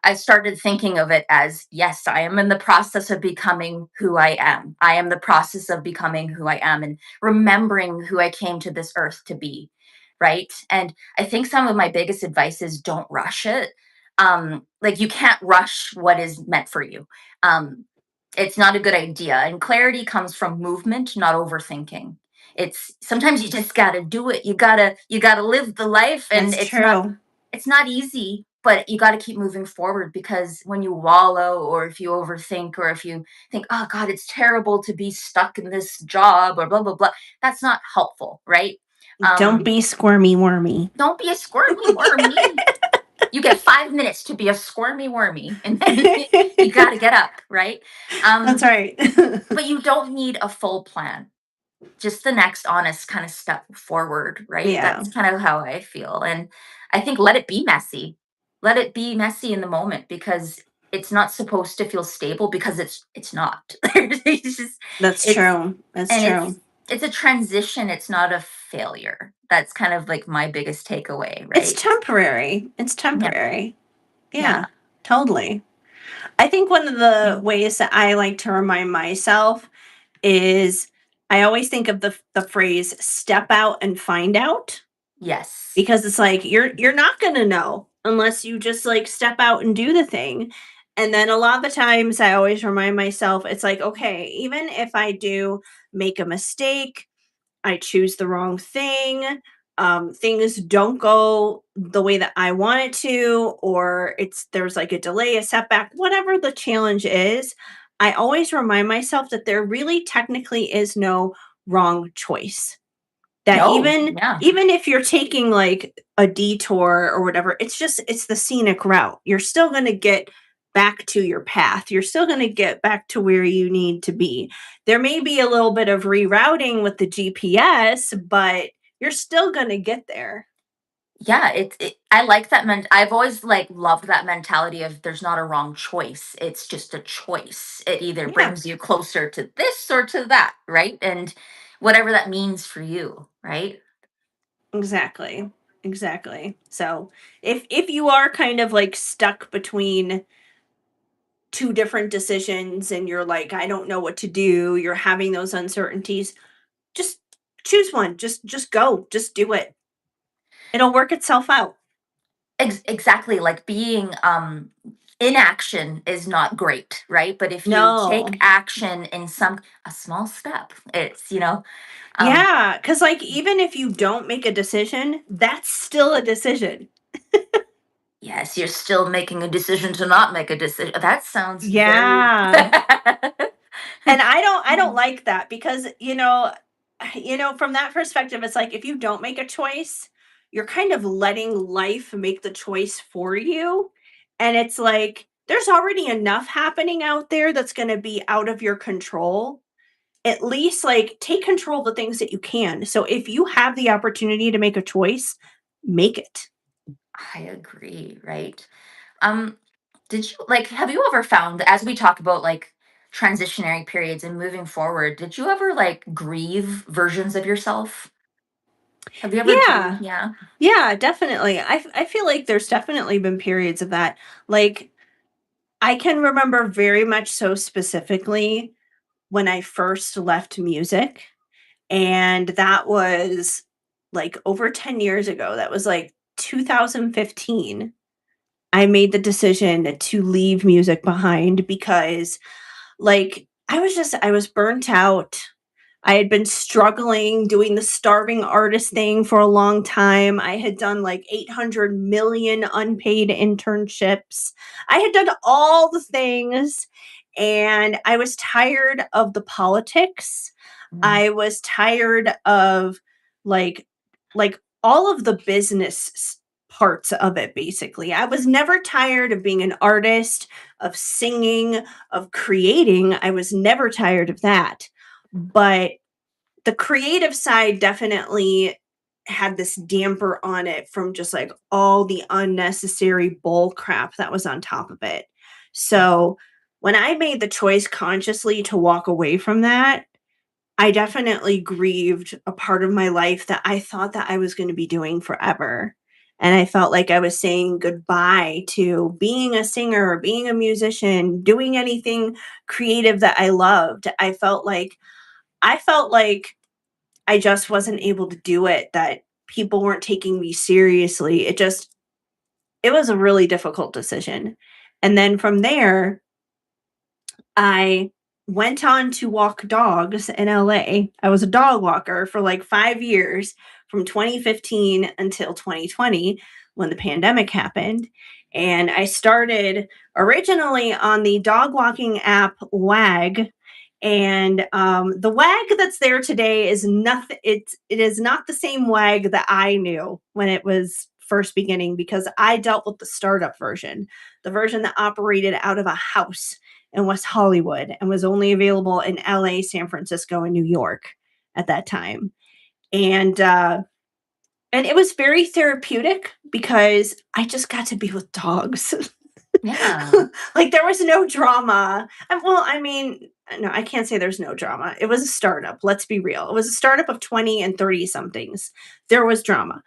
I started thinking of it as, yes, I am in the process of becoming who I am. I am the process of becoming who I am and remembering who I came to this earth to be. Right. And I think some of my biggest advice is don't rush it. Like you can't rush what is meant for you. Um, it's not a good idea. And clarity comes from movement, not overthinking. It's sometimes you just gotta do it. You gotta live the life, and That's true. it's not easy, but you got to keep moving forward, because when you wallow, or if you overthink, or if you think, oh God, it's terrible to be stuck in this job, or blah blah blah, that's not helpful, right? Don't be squirmy wormy. Don't be a squirmy wormy. You get 5 minutes to be a squirmy wormy, and then you got to get up, right? That's um right. but you don't need a full plan, just the next honest kind of step forward, right? Yeah, That's kind of how I feel. And I think let it be messy. Let it be messy in the moment, because it's not supposed to feel stable, because it's not. It's just that's it's true. That's and true. it's a transition, it's not a failure. That's kind of like my biggest takeaway, It's right? temporary. It's Yeah. temporary. Yeah. Yeah, totally. I think one of the ways that I like to remind myself is I always think of the phrase step out and find out, Yes. because it's like you're not going to know unless you just like step out and do the thing. And then a lot of the times I always remind myself it's like, okay, even if I do make a mistake, I choose the wrong thing, things don't go the way that I want it to, or there's like a delay, a setback, whatever the challenge is, I always remind myself that there really technically is no wrong choice. That No. even Yeah. even if you're taking like a detour or whatever, it's the scenic route. You're still going to get back to your path. You're still going to get back to where you need to be. There may be a little bit of rerouting with the GPS, but you're still going to get there. Yeah, I like that I've always like loved that mentality of there's not a wrong choice. It's just a choice. It either Yeah, brings you closer to this or to that, right? And whatever that means for you, right? exactly. Exactly. So, if you are kind of like stuck between two different decisions and you're like, I don't know what to do, you're having those uncertainties, just choose one. Just go. Just do it. It'll work itself out. Exactly. Like being inaction is not great, right? But if you take No. action in some a small step, it's um Yeah, cuz like even if you don't make a decision, that's still a decision. yes, you're still making a decision to not make a decision. That sounds very Yeah. And I don't like that because from that perspective it's like if you don't make a choice, you're kind of letting life make the choice for you. And it's like there's already enough happening out there that's going to be out of your control. At least like take control of the things that you can. So if you have the opportunity to make a choice, make it. I agree, right? Um, did you like have you ever found, as we talk about like transitionary periods and moving forward, did you ever like grieve versions of yourself? Have you ever grieved? Yeah. Yeah. Yeah, definitely. I feel like there's definitely been periods of that. Like I can remember very much so specifically when I first left music, and that was like over 10 years ago. That was like 2015. I made the decision to leave music behind because like I was burnt out. I had been struggling doing the starving artist thing for a long time. I had done like 800 million unpaid internships. I had done all the things and I was tired of the politics. Mm. I was tired of like like all of the parts of it basically. I was never tired of being an artist, of singing, of creating. I was never tired of that. But the creative side definitely had this damper on it from just like all the unnecessary bull crap that was on top of it. So when I made the choice consciously to walk away from that, I definitely grieved a part of my life that I thought that I was going to be doing forever. And I felt like I was saying goodbye to being a singer, being a musician, doing anything creative that I loved. I felt like I just wasn't able to do it, that people weren't taking me seriously. It was a really difficult decision. And then from there, I went on to walk dogs in LA. I was a dog walker for like 5 years from 2015 until 2020. when the pandemic happened. And I started originally on the dog walking app WAG. And the WAG that's there today is nothing. It is not the same WAG that I knew when it was first beginning, because I dealt with the startup version, the version that operated out of a house in West Hollywood and was only available in LA, San Francisco, and New York at that time. And it was very therapeutic because I just got to be with dogs. Yeah. Like, there was no drama. Well, I mean, no, I can't say there's no drama. It was a startup. Let's be real. It was a startup of 20 and 30 somethings. There was drama,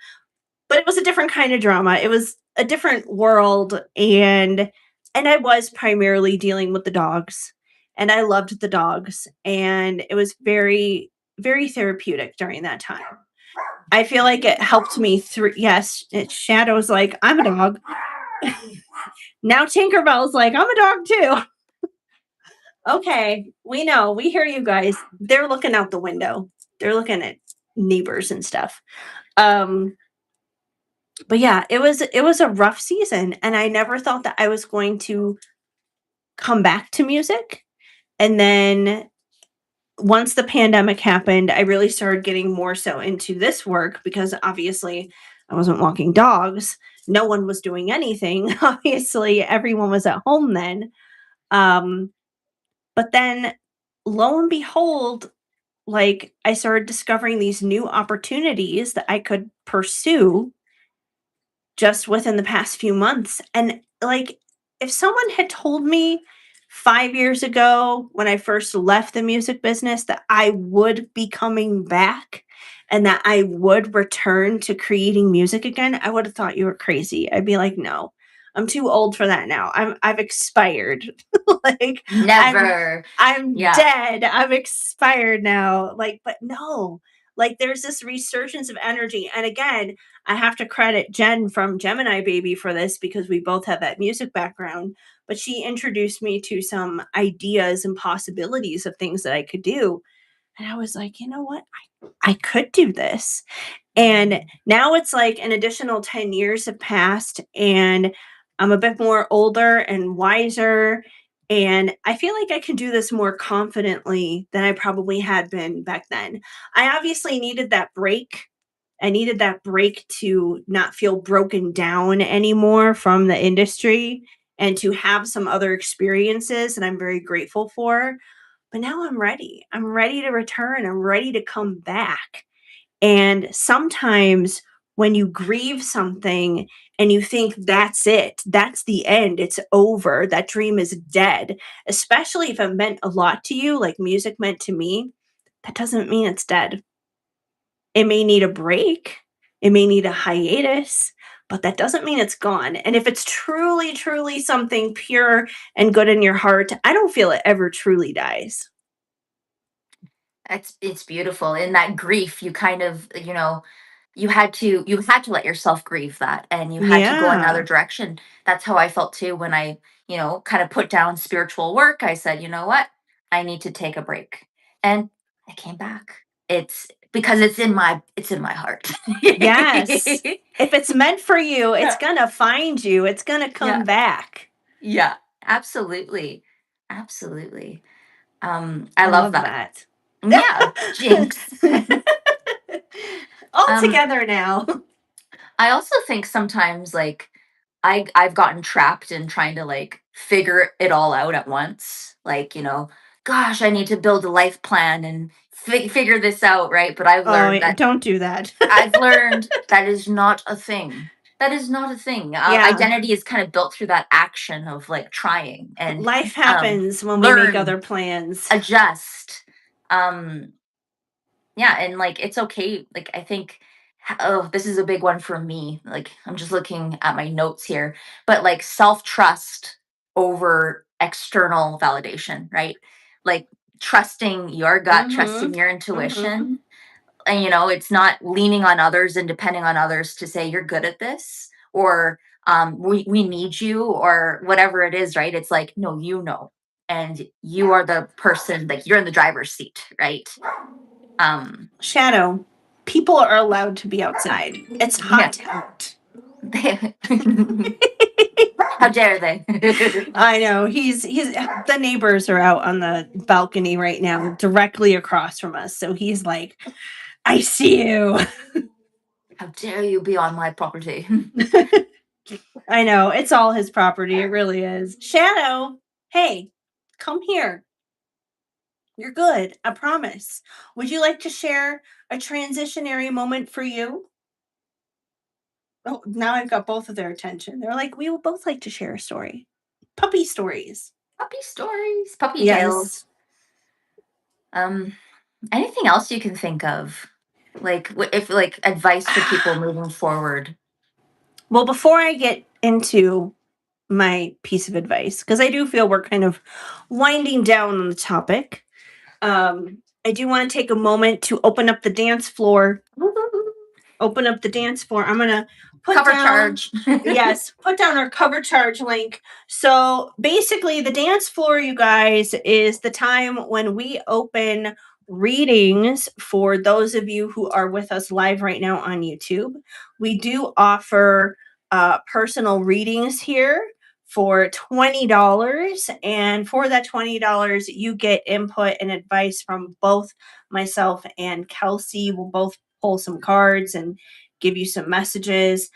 but it was a different kind of drama. It was a different world. And I was primarily dealing with the dogs, and I loved the dogs. And it was very, very therapeutic during that time. I feel like it helped me through. Yes, Shadow's like, I'm a dog. Now Tinkerbell's like, I'm a dog too. Okay, we know. We hear you guys. They're looking out the window. They're looking at neighbors and stuff. Um, but yeah, it was a rough season, and I never thought that I was going to come back to music. And then once the pandemic happened, I really started getting more so into this work, because obviously I wasn't walking dogs. No one was doing anything. Obviously, everyone was at home then. Um, but then lo and behold, like, I started discovering these new opportunities that I could pursue just within the past few months. And like, if someone had told me 5 years ago when I first left the music business that I would be coming back and that I would return to creating music again, I would have thought you were crazy. I'd be like, no, I'm too old for that now. I've expired. Like, I'm Never. I'm Yeah. dead. I'm expired now. Like, but no. Like, there's this resurgence of energy. And again, I have to credit Jen from Gemini Baby for this, because we both have that music background. But she introduced me to some ideas and possibilities of things that I could do. And I was like, you know what? I could do this. And now it's like an additional 10 years have passed, and I'm a bit more older and wiser. And I feel like I can do this more confidently than I probably had been back then. I obviously needed that break. I needed that break to not feel broken down anymore from the industry and to have some other experiences that I'm very grateful for. But now I'm ready. I'm ready to return. I'm ready to come back. And sometimes when you grieve something and you think that's it, that's the end, it's over, that dream is dead, especially if it meant a lot to you, like music meant to me, that doesn't mean it's dead. It may need a break, it may need a hiatus, but that doesn't mean it's gone. And if it's truly, truly something pure and good in your heart, I don't feel it ever truly dies. It's beautiful. In that grief, you kind of, you had to let yourself grieve that, and you had to go another Yeah. direction. That's how I felt too when I, kind of put down spiritual work. I said, you know what? I need to take a break. And I came back. It's because it's in my heart. Yes. If it's meant for you, it's Yeah. gonna find you. It's gonna come Yeah. back. Yeah. Absolutely. Absolutely. I I love love that. that. Yeah. Jinx. All um together now. I also think sometimes, like, I've gotten trapped in trying to, like, figure it all out at once. Like, gosh, I need to build a life plan and figure this out, right? But Oh, don't do that. I've learned that is not a thing. That is not a thing. Yeah. Identity is kind of built through that action of, like, trying and Life um, happens when we make learn, other plans. adjust. Um, yeah, and, like, it's okay, like, I think oh, this is a big one for me, like, I'm just looking at my notes here, but, like, self-trust over external validation, right? Like, trusting your gut, Mhm. trusting your Mhm. intuition, and, it's not leaning on others and depending on others to say, "You're good at this," or, "We need you," or whatever it is, right? It's like, "No, you know, and you are the person, like, you're in the driver's seat," right? Um Shadow. People are allowed to be outside. It's Yeah, hot out. How dare they? I know he's the neighbors are out on the balcony right now, directly across from us. So he's like, "I see you." How dare you be on my property? I know it's all his property. It really is. Shadow, hey, come here. You're good. I promise. Would you like to share a transitionary moment for you? Oh, now I've got both of their attention. They're like, we would both like to share a story. Puppy stories. Puppy stories, puppy Yes. tales. Um, Anything else you can think of? Like, if like advice for people moving forward. Well, before I get into my piece of advice, because I do feel we're kind of winding down on the topic, I do want to take a moment to open up the dance floor. Open up the dance floor. I'm gonna put Cover down, charge. yes, put down our cover charge link. So basically, the dance floor, you guys, is the time when we open readings for those of you who are with us live right now on YouTube. We do offer personal readings here for $20. And for that $20, you get input and advice from both myself and Kelsey. We'll both pull some cards and give you some messages.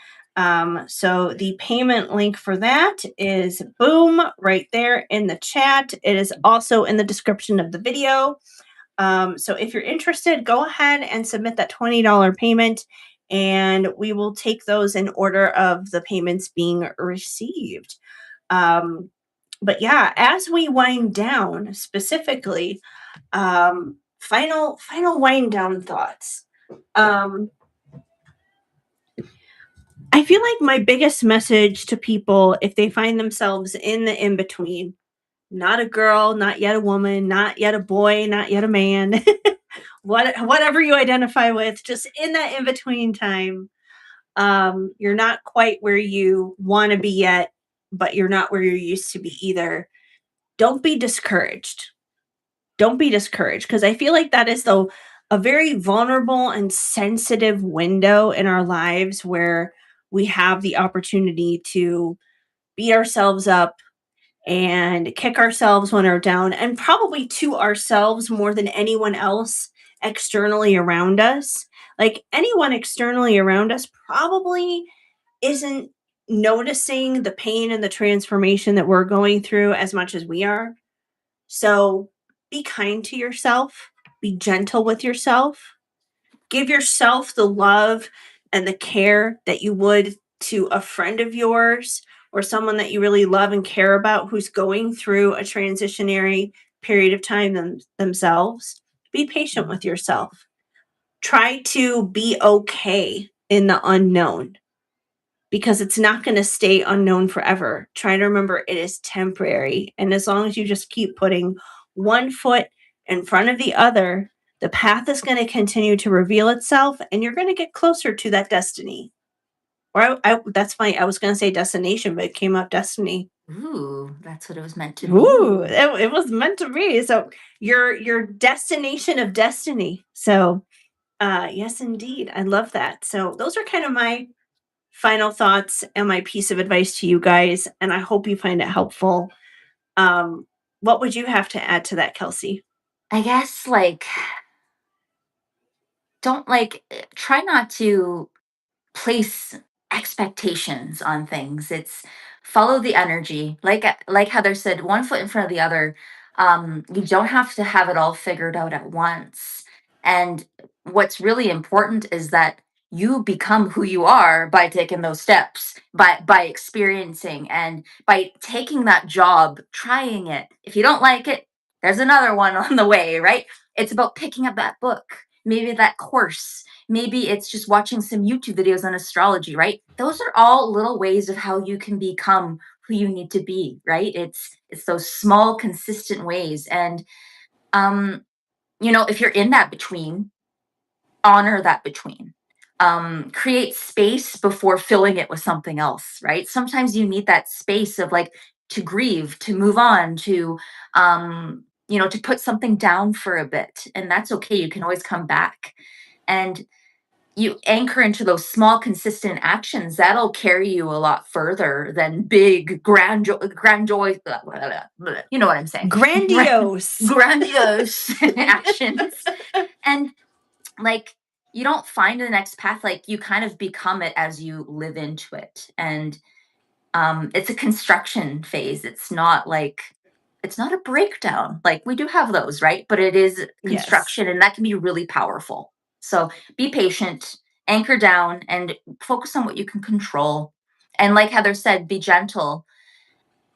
So the payment link for that is boom right there in the chat. It is also in the description of the video. So if you're interested, go ahead and submit that $20 payment, and we will take those in order of the payments being received. Um, but yeah, as we wind down specifically, final wind down thoughts. Um, I feel like my biggest message to people, if they find themselves in the in between, not a girl, not yet a woman, not yet a boy, not yet a man, whatever you identify with, just in that in between time, you're not quite where you want to be yet, but you're not where you used to be either. Don't be discouraged. Don't be discouraged, because I feel like that is the a very vulnerable and sensitive window in our lives where we have the opportunity to beat ourselves up and kick ourselves when we're down, and probably to ourselves more than anyone else externally around us. Like anyone externally around us probably isn't noticing the pain and the transformation that we're going through as much as we are. So be kind to yourself, be gentle with yourself, give yourself the love and the care that you would to a friend of yours or someone that you really love and care about who's going through a transitionary period of time themselves. Be patient with yourself. Try to be okay in the unknown, because it's not going to stay unknown forever. Try to remember it is temporary. And as long as you just keep putting one foot in front of the other, the path is going to continue to reveal itself and you're going to get closer to that destiny. Or that's my, I was going to say destination, but it came up destiny. Ooh, that's what it was meant to Ooh, be. it was meant to be. So your destination of destiny. So yes, indeed. I love that. So those are kind of my final thoughts and my piece of advice to you guys, and I hope you find it helpful. Um, what would you have to add to that, Kelsey? I guess like don't like try not to place expectations on things. It's follow the energy. Like Heather said, one foot in front of the other. You don't have to have it all figured out at once. And what's really important is that you become who you are by taking those steps, by experiencing and by taking that job, trying it. If you don't like it, there's another one on the way, right? It's about picking up that book, maybe that course, maybe it's just watching some YouTube videos on astrology, right? Those are all little ways of how you can become who you need to be, right? It's those small consistent ways. And um if you're in that between, honor that between. Create space before filling it with something else, right? Sometimes you need that space of like to grieve, to move on, to put something down for a bit. And that's okay. You can always come back. And you anchor into those small consistent actions that'll carry you a lot further than big grandiose you know what I'm saying. Grandiose. Grandiose actions. And like, you don't find the next path, like you kind of become it as you live into it. And it's a construction phase. It's not a breakdown. Like, we do have those, right? But it is Yes. construction, and that can be really powerful. So be patient, anchor down, and focus on what you can control. And like Heather said, be gentle.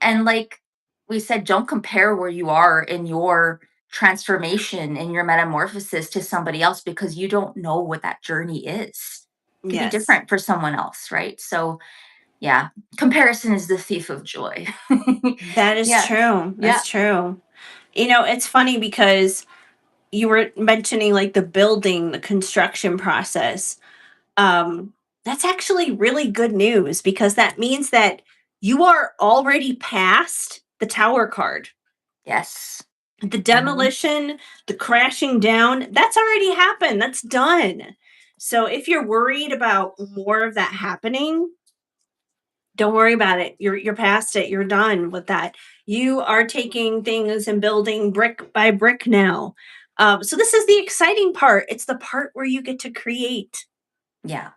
And like we said, don't compare where you are in your transformation, in your metamorphosis to somebody else, because you don't know what that journey is. It could be Yes. different for someone else, right? So yeah, comparison is the thief of joy. That is Yeah, true. yeah, That's true. It's funny because you were mentioning like the building, the construction process. Um, that's actually really good news because that means that you are already past the tower card. yes. The Mhm. demolition, the crashing down, that's already happened. That's done. So if you're worried about more of that happening, don't worry about it. You're past it. You're done with that. You are taking things and building brick by brick now. So this is the exciting part. It's the part where you get to create. Yeah.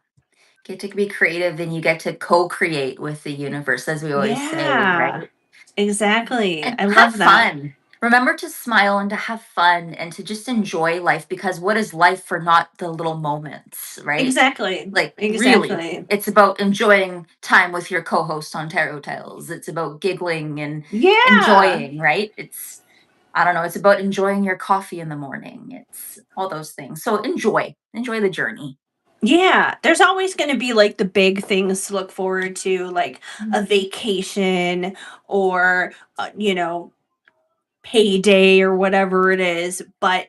Get to be creative, and you get to co-create with the universe, as we always say, Yeah, right? exactly. And I have love that. fun. Remember to smile and to have fun and to just enjoy life, because what is life for not the little moments, right? Exactly. Like, really, Exactly. it's about enjoying time with your co-host on Tarot Tales. It's about giggling and Yeah. enjoying, right? I don't know, it's about enjoying your coffee in the morning. It's all those things. So enjoy the journey. Yeah, there's always going to be like the big things to look forward to, like a Mhm. vacation or, payday or whatever it is. But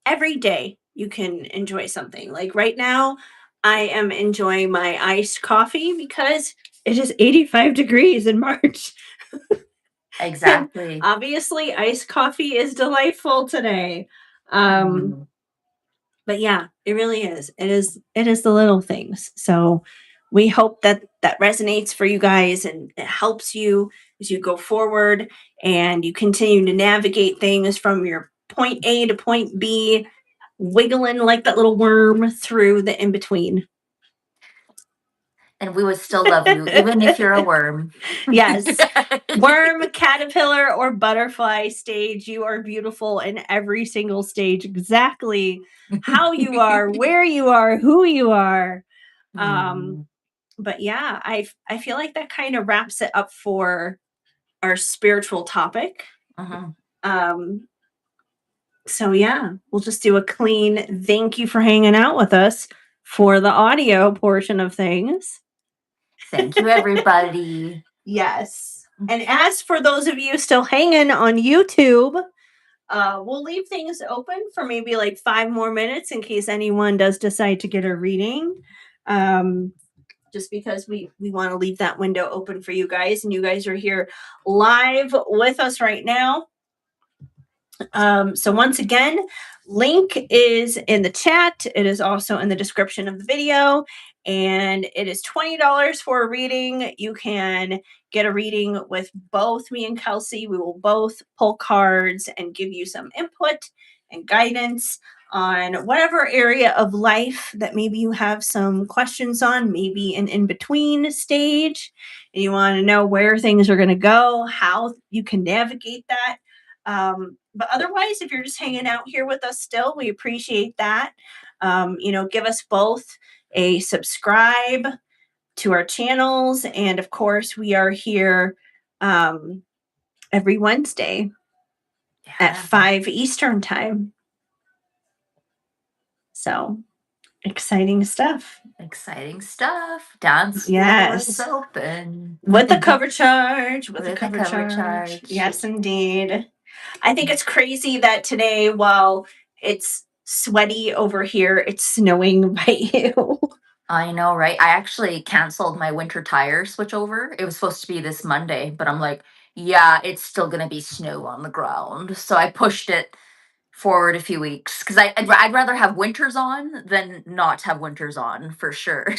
every day you can enjoy something. Like right now, I am enjoying my iced coffee because it is 85 degrees in March. And Exactly. obviously, iced coffee is delightful today. Um, Mhm. but yeah, it really is. It is the little things. So we hope that that resonates for you guys and it helps you as you go forward and you continue to navigate things from your point A to point B, wiggling like that little worm through the in between. And we would still love you, even if you're a worm. Yes. Worm, caterpillar, or butterfly stage, you are beautiful in every single stage, exactly how you are, where you are, who you are. Um, Mm, but yeah, I feel like that kind of wraps it up for our spiritual topic. mhm. Um, so yeah, we'll just do a clean thank you for hanging out with us for the audio portion of things. Thank you, everybody. Yes. And as for those of you still hanging on YouTube, we'll leave things open for maybe like 5 more minutes in case anyone does decide to get a reading. Um, just because we want to leave that window open for you guys, and you guys are here live with us right now. So once again, link is in the chat. It is also in the description of the video, and it is $20 for a reading. You can get a reading with both me and Kelsey. We will both pull cards and give you some input and guidance on whatever area of life that maybe you have some questions on, maybe an in between stage, and you want to know where things are going to go, how you can navigate that. But otherwise, if you're just hanging out here with us still, we appreciate that. Give us both a subscribe to our channels. And of course, we are here um, every Wednesday at Yeah, 5 Eastern time. So exciting stuff. exciting stuff. Dance floor is Yes. open. With a cover charge, with a With a cover cover charge. charge. Yes, indeed. I think it's crazy that today, while it's sweaty over here, it's snowing by you. I know, right? I actually canceled my winter tire switchover. It was supposed to be this Monday, but I'm like, yeah, it's still gonna be snow on the ground. So I pushed it forward a few weeks because I'd rather have winters on than not have winters on for sure.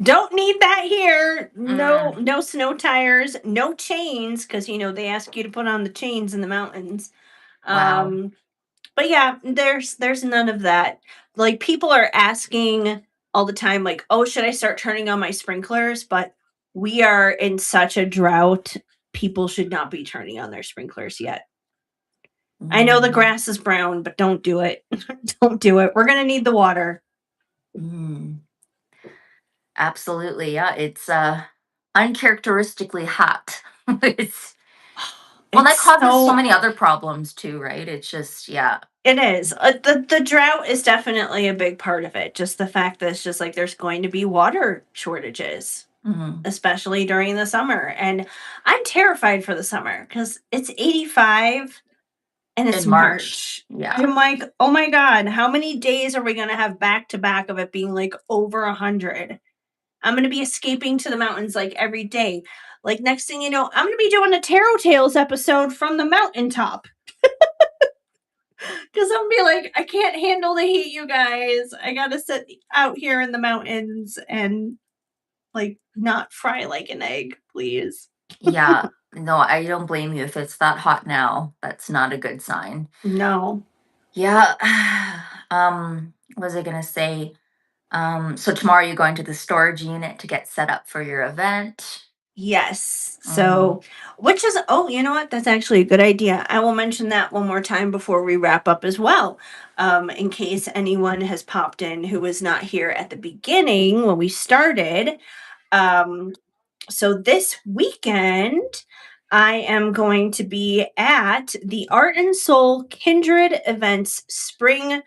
Don't need that here. No, Mm, no snow tires, no chains, because they ask you to put on the chains in the mountains. wow. Um, but yeah, there's none of that. Like, people are asking all the time, like, oh, should I start turning on my sprinklers? But we are in such a drought. People should not be turning on their sprinklers yet. I know the Mm, grass is brown, but don't do it. Don't do it. We're gonna need the water. mm, absolutely. Yeah. It's uncharacteristically hot. it's Well, that It's causes so so many other problems too, right? It's just, yeah. It is. The drought is definitely a big part of it. Just the fact that it's just like there's going to be water shortages, Mhm. especially during the summer. And I'm terrified for the summer because it's 85 and it's In March. March. Yeah. I'm like, oh my God, how many days are we going to have back to back of it being like over 100? I'm going to be escaping to the mountains like every day. Like, next thing you know, I'm going to be doing a Tarot Tales episode from the mountaintop. Because I'm be like, I can't handle the heat, you guys. I gotta sit out here in the mountains and like not fry like an egg, please. Yeah. No, I don't blame you if it's that hot now. That's not a good sign. No. Yeah. What was I gonna say? So tomorrow you're going to the storage unit to get set up for your event. Yes. Mm-hmm. So, which is, oh, you know what? That's actually a good idea. I will mention that one more time before we wrap up as well. In case anyone has popped in who was not here at the beginning when we started. Um, so this weekend, I am going to be at the Art and Soul Kindred Events Spring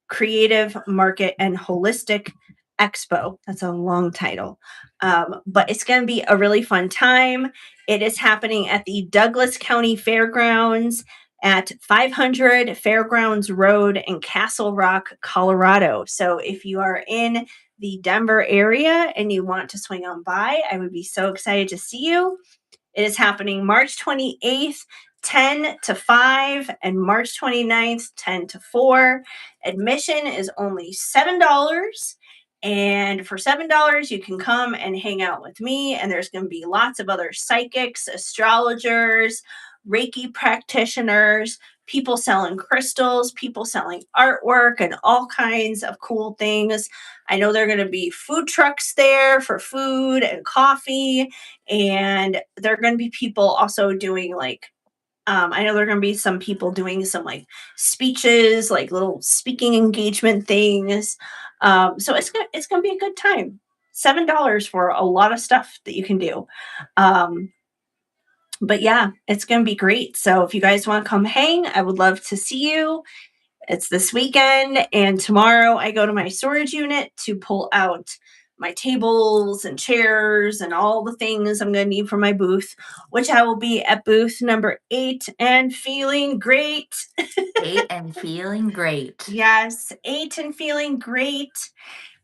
Creative Market and Holistic Expo. That's a long title. But it's going to be a really fun time. It is happening at the Douglas County Fairgrounds at 500 Fairgrounds Road in Castle Rock, Colorado. So if you are in the Denver area and you want to swing on by, I would be so excited to see you. It is happening March 28th, 10 to 5, and March 29th, 10 to 4. Admission is only $7. And for $7, you can come and hang out with me. And there's going to be lots of other psychics, astrologers, Reiki practitioners, people selling crystals, people selling artwork, and all kinds of cool things. I know there are going to be food trucks there for food and coffee, and there are going to be people also doing like I know there are going to be some people doing some like speeches, like little speaking engagement things. So it's gonna be a good time. $7 for a lot of stuff that you can do. Um, but yeah, it's gonna be great. So if you guys want to come hang, I would love to see you. It's this weekend, and tomorrow I go to my storage unit to pull out my tables and chairs and all the things I'm going to need for my booth, which I will be at booth number 8 and feeling great. 8 and feeling great. Yes, 8 and feeling great.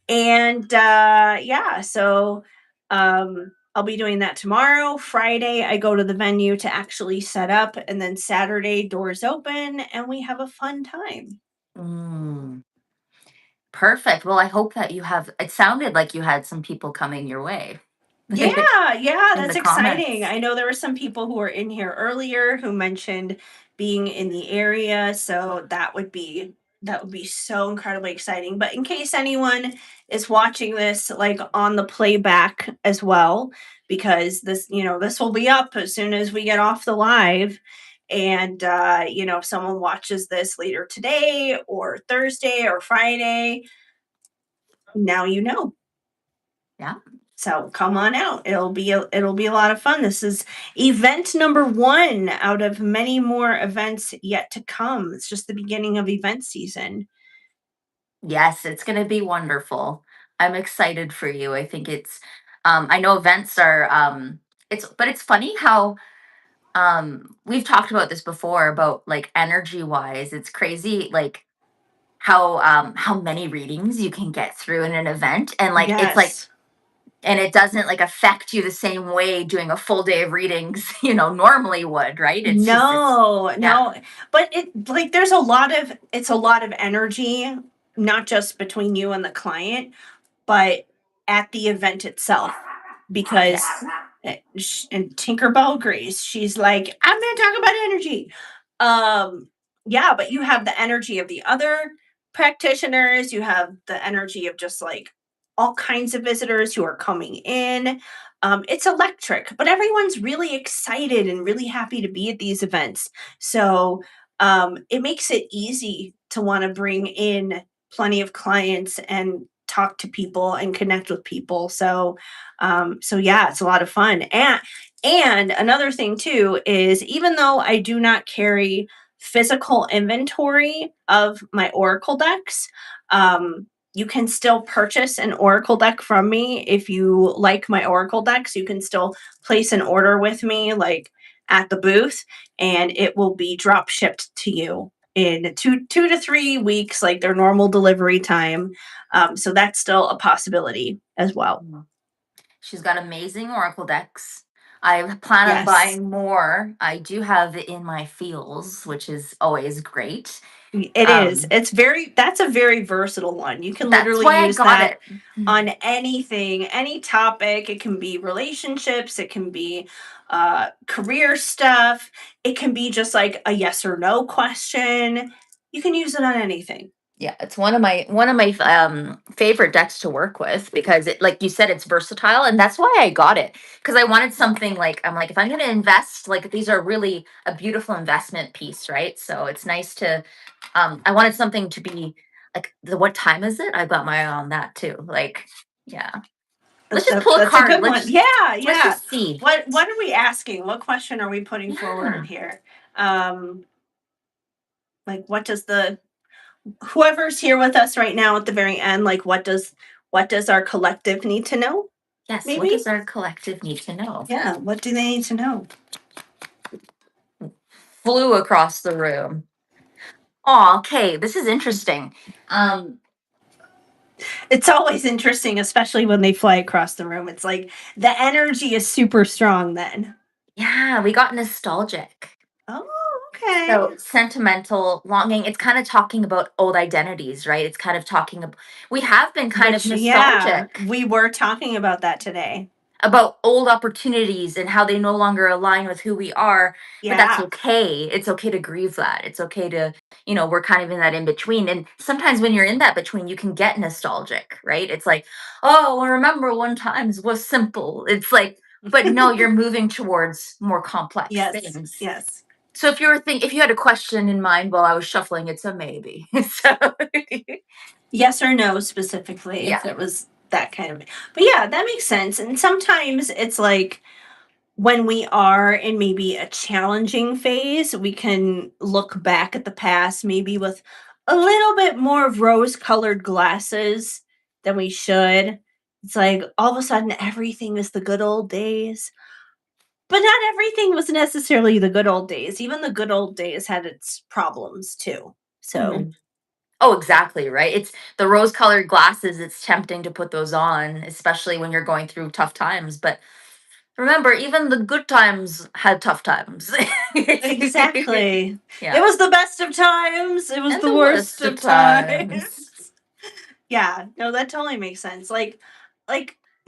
And yeah, so I'll be doing that tomorrow. Friday, I go to the venue to actually set up, and then Saturday, doors open, and we have a fun time. Mm, perfect. Well, I hope that you have. It sounded like you had some people coming your way Yeah, yeah, in the that's exciting. comments. I know there were some people who were in here earlier who mentioned being in the area, so that would be so incredibly exciting. But in case anyone is watching this like on the playback as well, because this will be up as soon as we get off the live. And if someone watches this later today or Thursday or Friday, now you know. Yeah. So come on out. It'll be a lot of fun. This is event number 1 out of many more events yet to come. It's just the beginning of event season. Yes, it's going to be wonderful. I'm excited for you. I think I know events are, but it's funny how, we've talked about this before about like energy wise. It's crazy, like how many readings you can get through in an event. And like, it's like Yes. and it doesn't like affect you the same way doing a full day of readings, normally would, right? It's No, yeah. no, but it like there's a lot of it's a lot of energy, not just between you and the client, but at the event itself, because Yes. and Tinkerbell agrees. She's like, I'm going to talk about energy. Um, yeah, but you have the energy of the other practitioners. You have the energy of just like all kinds of visitors who are coming in. It's electric, but everyone's really excited and really happy to be at these events. So it makes it easy to want to bring in plenty of clients and talk to people and connect with people. So yeah, it's a lot of fun. And another thing too is, even though I do not carry physical inventory of my oracle decks, you can still purchase an oracle deck from me. If you like my oracle decks, you can still place an order with me, like at the booth, and it will be drop shipped to you in two to 3 weeks, like their normal delivery time. So that's still a possibility as well. Mhm. She's got amazing oracle decks. I plan on Yes. buying more. I do have it in my feels, which is always great. It is. Um, It's very That's a very versatile one. You can that's literally why I use got that it. Mhm. on anything, any topic. It can be relationships, it can be career stuff, it can be just like a yes or no question. You can use it on anything. Yeah, it's one of my favorite decks to work with because it, like you said, it's versatile, and that's why I got it, because I wanted something like, I'm like, if I'm going to invest, like these are really a beautiful investment piece, right? So it's nice to I wanted something to be like, the what time is it? I've got my eye on that too. Like, yeah. Let's just pull a That's a card. good Let's one. just Yeah, let's yeah. just see. What are we asking? What question are we putting forward Yeah. here? Um, like what does the whoever's here with us right now at the very end, like what does our collective need to know? Yes, what Maybe? does our collective need to know? Yeah, what do they need to know? Flew across the room. Oh, okay. This is interesting. Um, It's always interesting, especially when they fly across the room. It's like the energy is super strong then. yeah, we got nostalgic. Oh, okay. So sentimental, longing. It's kind of talking about old identities, right? It's kind of talking about, we have been kind of Which, yeah, nostalgic we were talking about that today. about old opportunities and how they no longer align with who we are, but that's Yeah. okay. It's okay to grieve that. It's okay to, we're kind of in that in between. And sometimes when you're in that between, you can get nostalgic, right? It's like, oh, I remember one times was simple. It's like, but no, you're moving towards more complex Yes. things. Yes. So if you had a question in mind while I was shuffling, it's a maybe. So Yes or no specifically, yeah. if it was that kind of. But yeah, that makes sense. And sometimes it's like when we are in maybe a challenging phase, we can look back at the past maybe with a little bit more rose colored glasses than we should. It's like all of a sudden everything is the good old days. But not everything was necessarily the good old days. Even the good old days had its problems too. So, Mhm. Oh, exactly, right? It's the rose-colored glasses, it's tempting to put those on, especially when you're going through tough times, but remember, even the good times had tough times. exactly. It Yeah, was the best of times, it was and the the worst worst of of times. times. Yeah, no, that totally makes sense. Like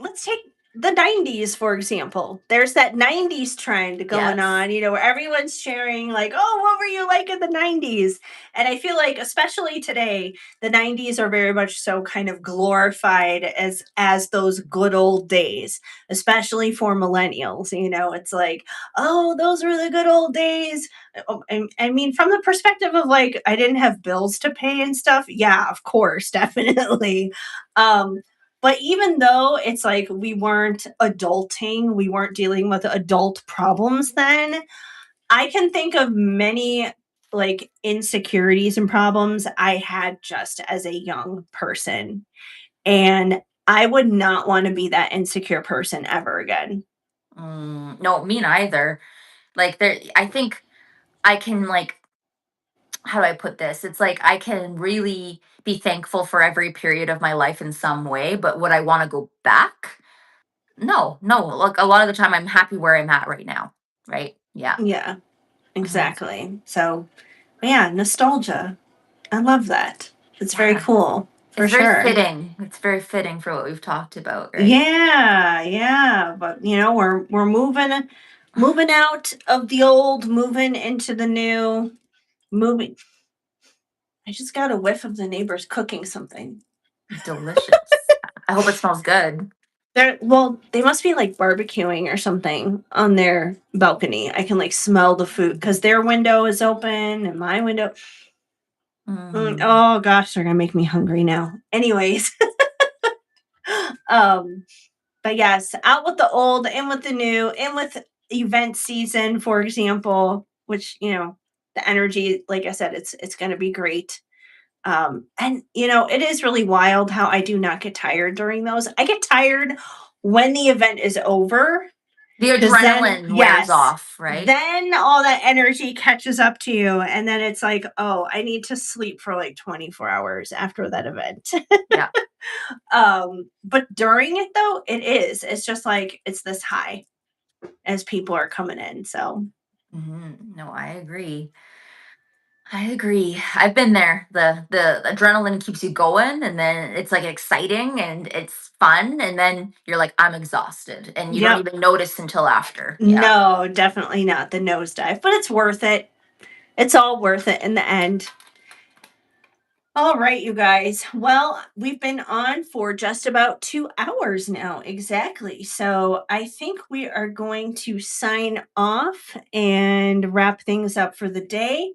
let's take the 90s for example. There's that 90s trend going Yes. on, where everyone's sharing like, "Oh, what were you like in the 90s?" And I feel like especially today, the 90s are very much so kind of glorified as those good old days, especially for millennials, It's like, "Oh, those were the good old days." I mean, from the perspective of like, I didn't have bills to pay and stuff. Yeah, of course, definitely. Um, but even though it's like we weren't adulting, we weren't dealing with adult problems then, I can think of many like insecurities and problems I had just as a young person. And I would not want to be that insecure person ever again. No, me neither. Like, I think I can, like, how do I put this? It's like I can really be thankful for every period of my life in some way, but would I want to go back? No, no. Like a lot of the time, I'm happy where I'm at right now. Right? Yeah. Yeah, Mhm. exactly. So, yeah, nostalgia. I love that. It's very Yeah. cool for It's very sure. fitting. It's very fitting for what we've talked about, right? Yeah, yeah, but we're moving out of the old, moving into the new, moving. I just got a whiff of the neighbors cooking something. Delicious. I hope it smells good. They must be like barbecuing or something on their balcony. I can like smell the food because their window is open and my window. Mm. Oh gosh, they're gonna make me hungry now. Anyways, um, but yes, out with the old, in with the new, in with event season, for example, which the energy, like I said, it's gonna be great. And it is really wild how I do not get tired during those. I get tired when the event is over. The 'Cause then adrenaline wears yes, off, right? then all that energy catches up to you, and then it's like, "Oh, I need to sleep for, like, 24 hours after that event." Yeah. But during it, though, it's just like it's this high as people are coming in, so No, I agree. I agree. I've been there. The adrenaline keeps you going, and then it's like exciting and it's fun, and then you're like, I'm exhausted, and you don't yep. even notice until after. Yeah. No, definitely not the nosedive, but it's worth it. It's all worth it in the end. All right, you guys. Well, we've been on for just about 2 hours now, exactly. So I think we are going to sign off and wrap things up for the day.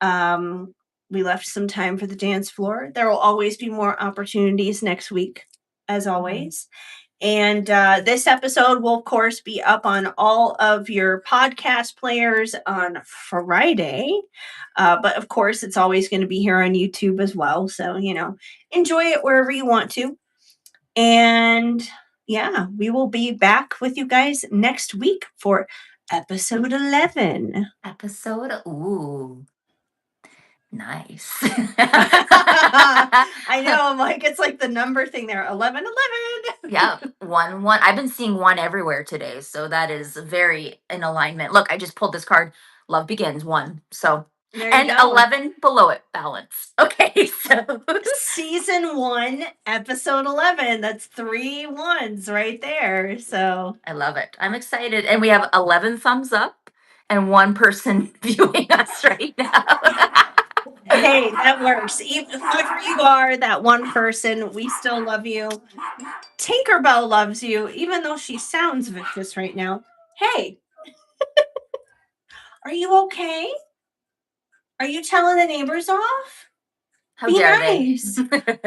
Um, we left some time for the dance floor. There will always be more opportunities next week, as Mhm. always. And this episode will, of course, be up on all of your podcast players on Friday. But of course, it's always going to be here on YouTube as well. So, enjoy it wherever you want to. And yeah, we will be back with you guys next week for episode 11. Episode. Ooh, nice. I know. I'm like, it's like the number thing there 11, 11. Yep, one one. I've been seeing one everywhere today, so that is very in alignment. Look, I just pulled this card. Love begins one. So, There you and go. 11 below it, balance. Okay, so Season 1, episode 11. That's 3 ones right there. So, I love it. I'm excited, and we have 11 thumbs up and one person viewing us right now. hey, that works. Even whoever you are, that one person, we still love you. Tinkerbell loves you, even though she sounds vicious right now. Hey, are you okay? Are you telling the neighbors off? How Be dare they? nice.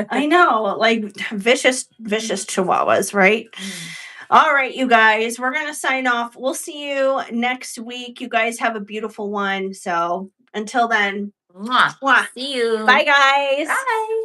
I know, like vicious, vicious chihuahuas, right? Mm. All right, you guys, we're going to sign off. We'll see you next week. You guys have a beautiful one. So until then, Mwah. mwah. See Bye, you. guys. Bye.